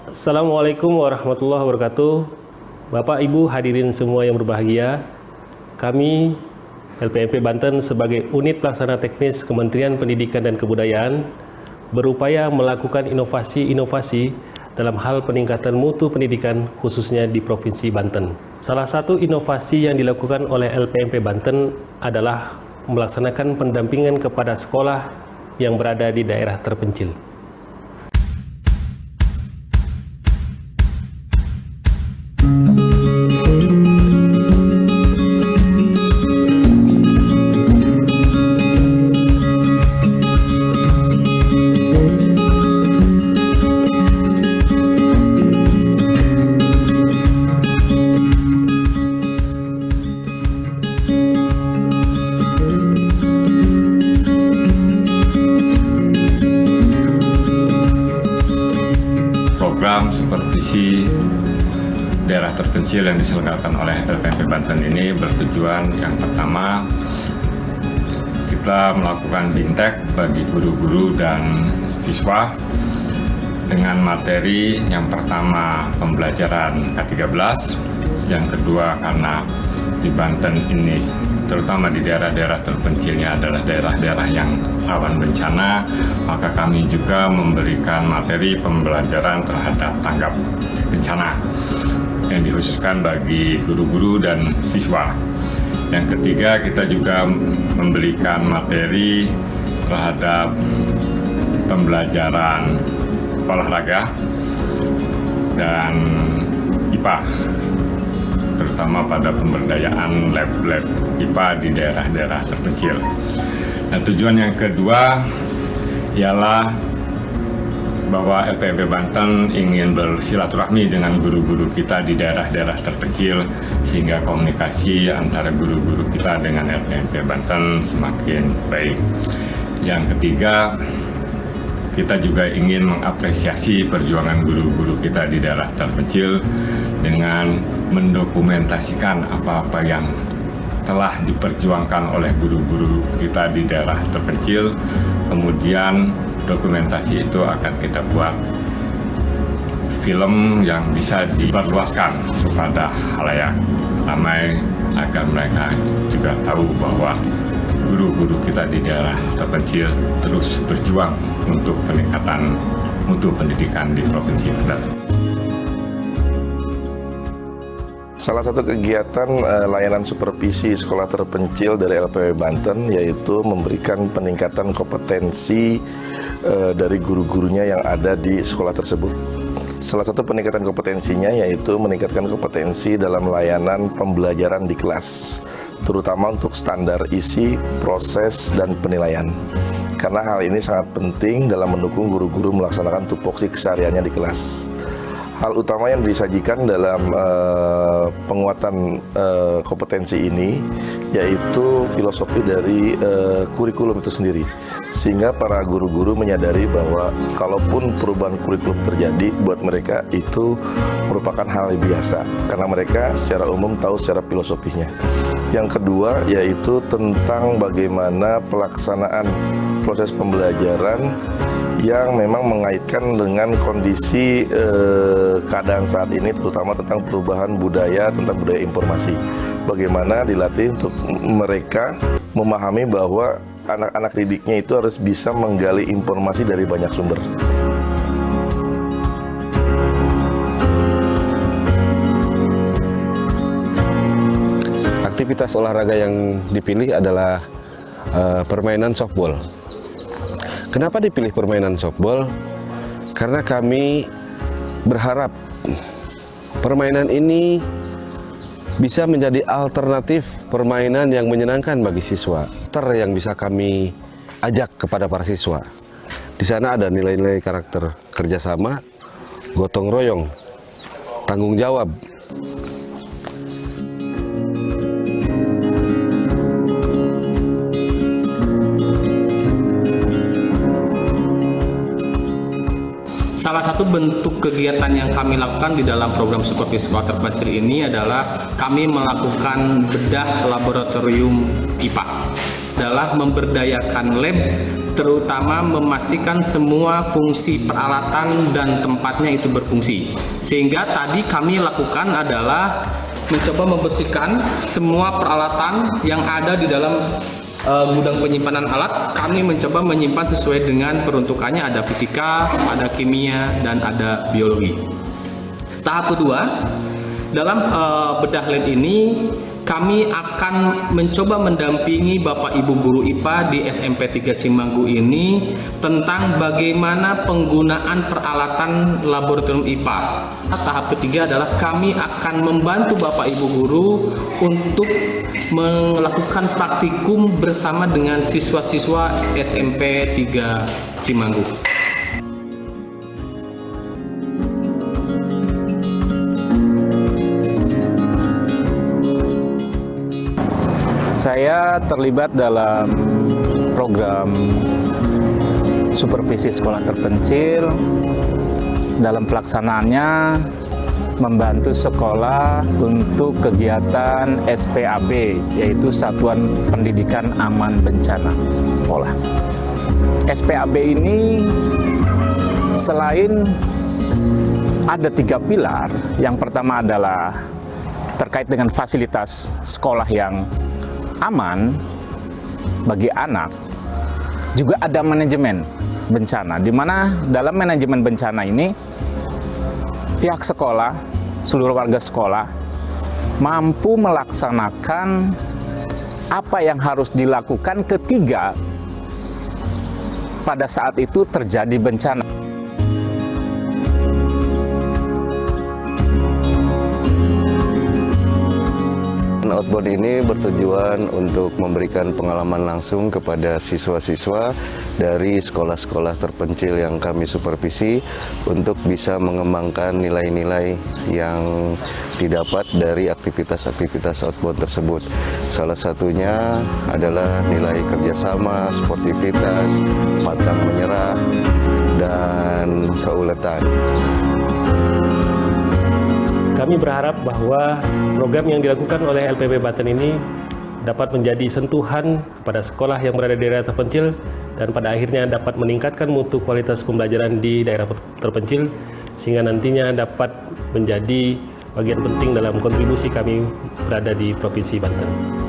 Assalamualaikum warahmatullahi wabarakatuh. Bapak Ibu hadirin semua yang berbahagia, kami LPMP Banten sebagai unit pelaksana teknis Kementerian Pendidikan dan Kebudayaan berupaya melakukan inovasi-inovasi dalam hal peningkatan mutu pendidikan khususnya di Provinsi Banten. Salah satu inovasi yang dilakukan oleh LPMP Banten adalah melaksanakan pendampingan kepada sekolah yang berada di daerah terpencil. Program supervisi daerah terpencil yang diselenggarakan oleh LPMP Banten ini bertujuan yang pertama, kita melakukan bintek bagi guru-guru dan siswa dengan materi yang pertama pembelajaran K13, yang kedua karena di Banten ini terutama di daerah-daerah terpencilnya adalah daerah-daerah yang rawan bencana, maka kami juga memberikan materi pembelajaran terhadap tanggap bencana yang dikhususkan bagi guru-guru dan siswa. Yang ketiga, kita juga memberikan materi terhadap pembelajaran olahraga dan IPA, terutama pada pemberdayaan lab-lab IPA di daerah-daerah terpencil. Nah, tujuan yang kedua ialah bahwa LPMP Banten ingin bersilaturahmi dengan guru-guru kita di daerah-daerah terpencil sehingga komunikasi antara guru-guru kita dengan LPMP Banten semakin baik. Yang ketiga, kita juga ingin mengapresiasi perjuangan guru-guru kita di daerah terpencil dengan mendokumentasikan apa-apa yang telah diperjuangkan oleh guru-guru kita di daerah terpencil. Kemudian dokumentasi itu akan kita buat film yang bisa diperluaskan kepada khalayak ramai agar mereka juga tahu bahwa guru-guru kita di daerah terpencil terus berjuang untuk peningkatan mutu pendidikan di Provinsi Banten. Salah satu kegiatan layanan supervisi sekolah terpencil dari LPMP Banten yaitu memberikan peningkatan kompetensi dari guru-gurunya yang ada di sekolah tersebut. Salah satu peningkatan kompetensinya yaitu meningkatkan kompetensi dalam layanan pembelajaran di kelas, terutama untuk standar isi, proses, dan penilaian. Karena hal ini sangat penting dalam mendukung guru-guru melaksanakan tupoksi kesehariannya di kelas. Hal utama yang disajikan dalam penguatan kompetensi ini yaitu filosofi dari kurikulum itu sendiri, sehingga para guru-guru menyadari bahwa kalaupun perubahan kurikulum terjadi buat mereka itu merupakan hal yang biasa karena mereka secara umum tahu secara filosofinya. Yang kedua yaitu tentang bagaimana pelaksanaan proses pembelajaran yang memang mengaitkan dengan kondisi keadaan saat ini, terutama tentang perubahan budaya, tentang budaya informasi. Bagaimana dilatih untuk mereka memahami bahwa anak-anak didiknya itu harus bisa menggali informasi dari banyak sumber. Aktivitas olahraga yang dipilih adalah permainan softball. Kenapa dipilih permainan softball? Karena kami berharap permainan ini bisa menjadi alternatif permainan yang menyenangkan bagi siswa. Yang bisa kami ajak kepada para siswa. Di sana ada nilai-nilai karakter kerjasama, gotong royong, tanggung jawab. Salah satu bentuk kegiatan yang kami lakukan di dalam program supervisi sekolah terpencil ini adalah kami melakukan bedah laboratorium IPA, adalah memberdayakan lab terutama memastikan semua fungsi peralatan dan tempatnya itu berfungsi. Sehingga tadi kami lakukan adalah mencoba membersihkan semua peralatan yang ada di dalam gudang penyimpanan alat. Kami mencoba menyimpan sesuai dengan peruntukannya, ada fisika, ada kimia, dan ada biologi. Tahap kedua, dalam bedah lab ini kami akan mencoba mendampingi Bapak Ibu Guru IPA di SMP 3 Cimanggu ini tentang bagaimana penggunaan peralatan laboratorium IPA. Tahap ketiga adalah kami akan membantu Bapak Ibu Guru untuk melakukan praktikum bersama dengan siswa-siswa SMP 3 Cimanggu. Saya terlibat dalam program supervisi sekolah terpencil. Dalam pelaksanaannya membantu sekolah untuk kegiatan SPAB, yaitu Satuan Pendidikan Aman Bencana Sekolah. SPAB ini selain ada 3 pilar, yang pertama adalah terkait dengan fasilitas sekolah yang aman bagi anak, juga ada manajemen bencana, di mana dalam manajemen bencana ini pihak sekolah, seluruh warga sekolah mampu melaksanakan apa yang harus dilakukan ketika pada saat itu terjadi bencana. Outbound ini bertujuan untuk memberikan pengalaman langsung kepada siswa-siswa dari sekolah-sekolah terpencil yang kami supervisi untuk bisa mengembangkan nilai-nilai yang didapat dari aktivitas-aktivitas outbound tersebut. Salah satunya adalah nilai kerjasama, sportivitas, pantang menyerah, dan keuletan. Kami berharap bahwa program yang dilakukan oleh LPP Banten ini dapat menjadi sentuhan kepada sekolah yang berada di daerah terpencil dan pada akhirnya dapat meningkatkan mutu kualitas pembelajaran di daerah terpencil sehingga nantinya dapat menjadi bagian penting dalam kontribusi kami berada di Provinsi Banten.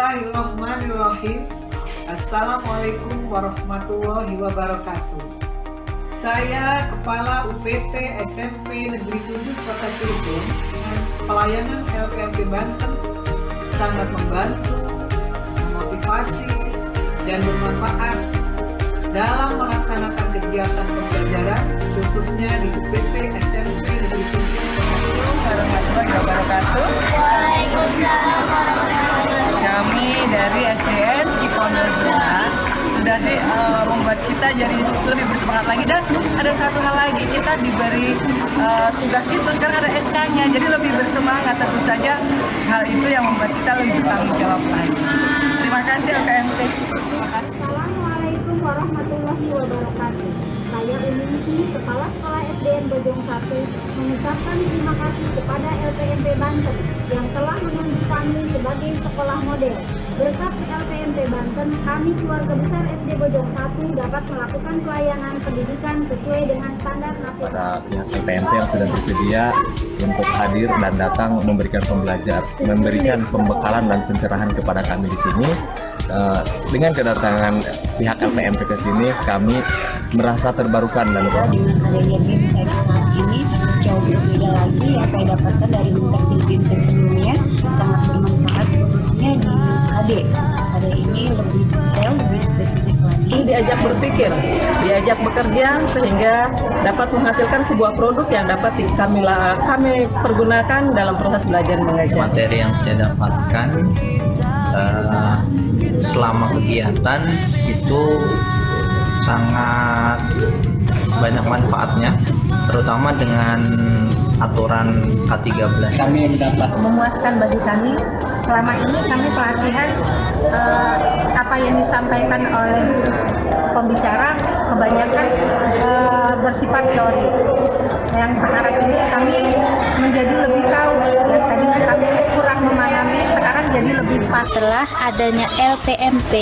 Bismillahirrahmanirrahim. Assalamualaikum warahmatullahi wabarakatuh. Saya Kepala UPT SMP Negeri 7 Kota Cirebon. Pelayanan LPMP Banten sangat membantu, memotivasi, dan bermanfaat dalam melaksanakan kegiatan pembelajaran, khususnya di UPT SMP Negeri 7 Kota Cirebon. Warahmatullahi wabarakatuh. Waalaikumsalam warahmatullahi wabarakatuh. Kami dari SDN Ciponerja sudah membuat kita jadi lebih bersemangat lagi, dan ada satu hal lagi, kita diberi tugas itu sekarang ada SK-nya, jadi lebih bersemangat. Tentu saja hal itu yang membuat kita lebih bertanggung jawab lagi. Terima kasih LPMP. Assalamualaikum warahmatullahi wabarakatuh. Saya Uningsi, Kepala Sekolah SDN Bojong 1, mengucapkan terima kasih kepada LPMP Banten yang telah menunjuk kami sebagai sekolah model. Berkat LPMP Banten, kami keluarga besar SD Bojong 1 dapat melakukan pelayanan pendidikan sesuai dengan standar nasional. Para pihak LPMP yang sudah bersedia untuk hadir dan datang memberikan pembekalan dan pencerahan kepada kami di sini. Dengan kedatangan pihak LPMP ke sini, kami merasa terbarukan dan dengan adanya BIMTEK saat ini jauh berbeda lagi yang saya dapatkan dari BIMTEK sebelumnya, sangat bermanfaat khususnya di AD ini lebih detail, lebih spesifik lagi. Diajak berpikir, diajak bekerja sehingga dapat menghasilkan sebuah produk yang dapat kami pergunakan dalam proses belajar mengajar. Materi yang saya dapatkan selama kegiatan itu sangat banyak manfaatnya, terutama dengan aturan K13. Kami mendapat memuaskan bagi kami. Selama ini kami pelatihan apa yang disampaikan oleh pembicara kebanyakan bersifat teori. Yang sekarang ini kami menjadi lebih tahu, dan tadinya kami kurang memahami, sekarang jadi lebih pas. Setelah adanya LPMP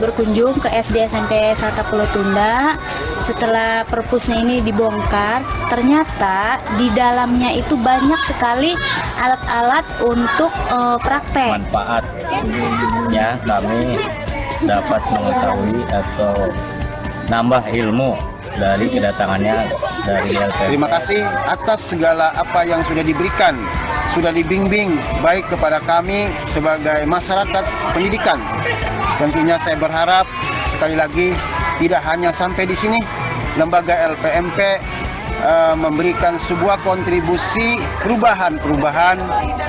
berkunjung ke SD SMP Sata Pulau-Tunda, setelah perpusnya ini dibongkar, ternyata di dalamnya itu banyak sekali alat-alat untuk praktek. Manfaatnya kami dapat mengetahui atau nambah ilmu dari kedatangannya dari LPMP. Terima kasih atas segala apa yang sudah diberikan, sudah dibimbing baik kepada kami sebagai masyarakat pendidikan. Tentunya saya berharap sekali lagi tidak hanya sampai di sini, lembaga LPMP memberikan sebuah kontribusi perubahan-perubahan.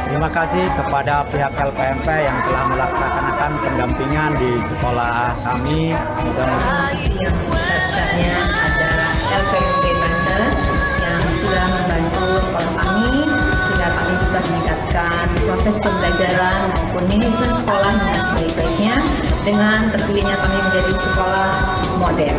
Terima kasih kepada pihak LPMP yang telah melaksanakan pendampingan di sekolah kami. Mudah-mudahan yang sebesar-besarnya adalah LPMP Banten yang sudah membantu sekolah kami sehingga kami bisa meningkatkan proses pembelajaran maupun manajemen sekolah dengan sebaik-baiknya dengan terpilihnya kami menjadi sekolah model.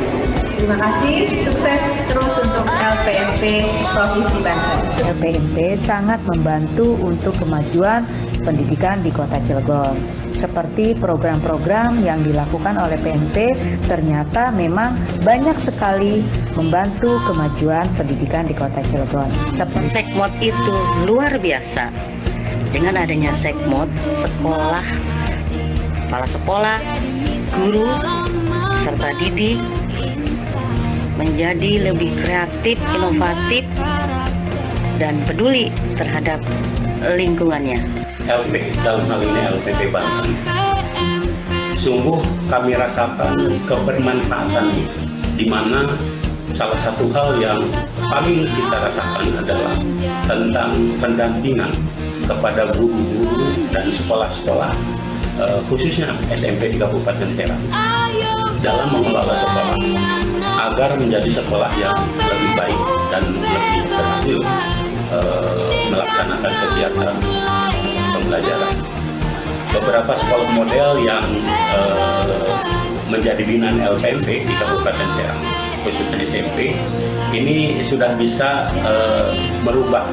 Terima kasih, sukses terus untuk LPMP Provinsi Banten. LPMP sangat membantu untuk kemajuan pendidikan di Kota Cilegon. Seperti program-program yang dilakukan oleh PMP, ternyata memang banyak sekali membantu kemajuan pendidikan di Kota Cilegon. Seperti Sekmod itu luar biasa. Dengan adanya Sekmod, sekolah, kepala sekolah, guru, serta didik menjadi lebih kreatif, inovatif, dan peduli terhadap lingkungannya. LP dalam hal ini LPP Banten, sungguh kami rasakan kebermanfaatan, di mana salah satu hal yang paling kita rasakan adalah tentang pendampingan kepada guru-guru dan sekolah-sekolah, khususnya SMP di Kabupaten Serang, dalam mengelola sekolah agar menjadi sekolah yang lebih baik dan lebih berhasil melaksanakan kegiatan pembelajaran. Beberapa sekolah model yang menjadi binaan LPMP di Kabupaten Serang, khususnya SMP, ini sudah bisa merubah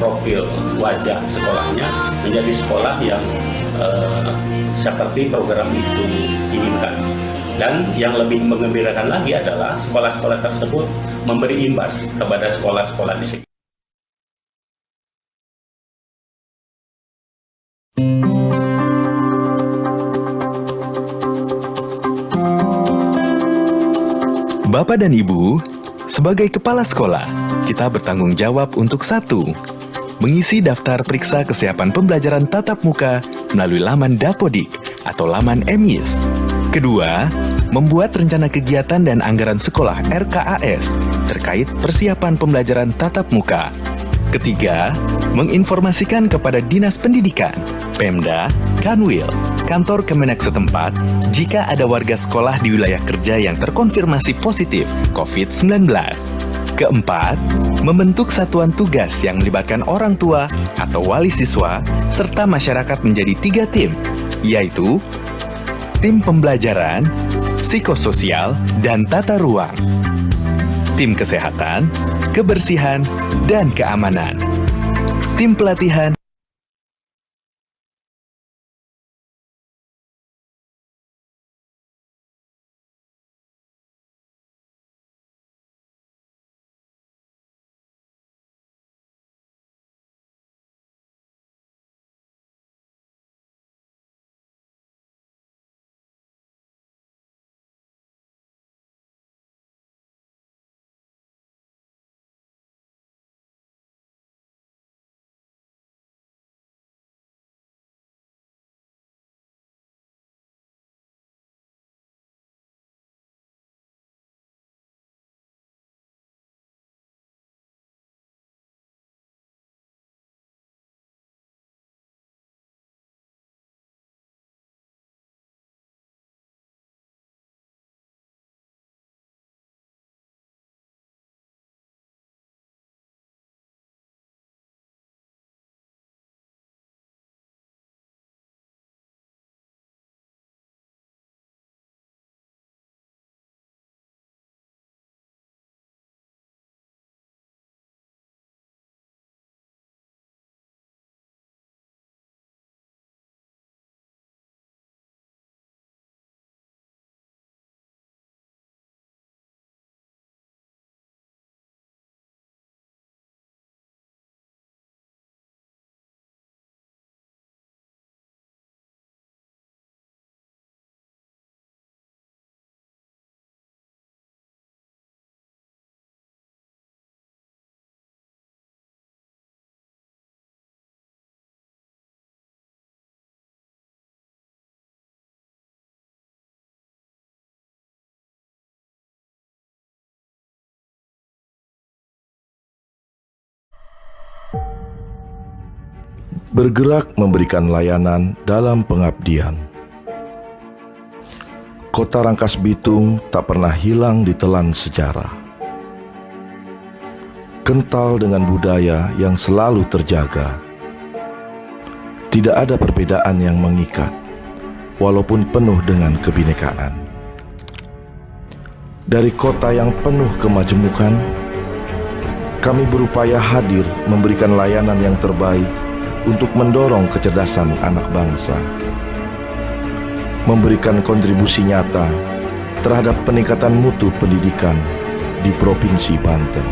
profil wajah sekolahnya menjadi sekolah yang seperti program itu inginkan. Dan yang lebih menggembirakan lagi adalah sekolah-sekolah tersebut memberi imbas kepada sekolah-sekolah di sekitar. Bapak dan Ibu, sebagai kepala sekolah, kita bertanggung jawab untuk 1. Mengisi daftar periksa kesiapan pembelajaran tatap muka melalui laman Dapodik atau laman MIS. 2. Membuat rencana kegiatan dan anggaran sekolah RKAS terkait persiapan pembelajaran tatap muka. 3. Menginformasikan kepada Dinas Pendidikan, Pemda, Kanwil, kantor Kemenak setempat jika ada warga sekolah di wilayah kerja yang terkonfirmasi positif COVID-19. 4. Membentuk satuan tugas yang melibatkan orang tua atau wali siswa serta masyarakat menjadi 3 tim, yaitu tim pembelajaran, psikososial, dan tata ruang, tim kesehatan, kebersihan, dan keamanan, tim pelatihan, bergerak memberikan layanan dalam pengabdian. Kota Rangkas Bitung tak pernah hilang ditelan sejarah. Kental dengan budaya yang selalu terjaga. Tidak ada perbedaan yang mengikat, walaupun penuh dengan kebinekaan. Dari kota yang penuh kemajemukan, kami berupaya hadir memberikan layanan yang terbaik untuk mendorong kecerdasan anak bangsa, memberikan kontribusi nyata terhadap peningkatan mutu pendidikan di Provinsi Banten.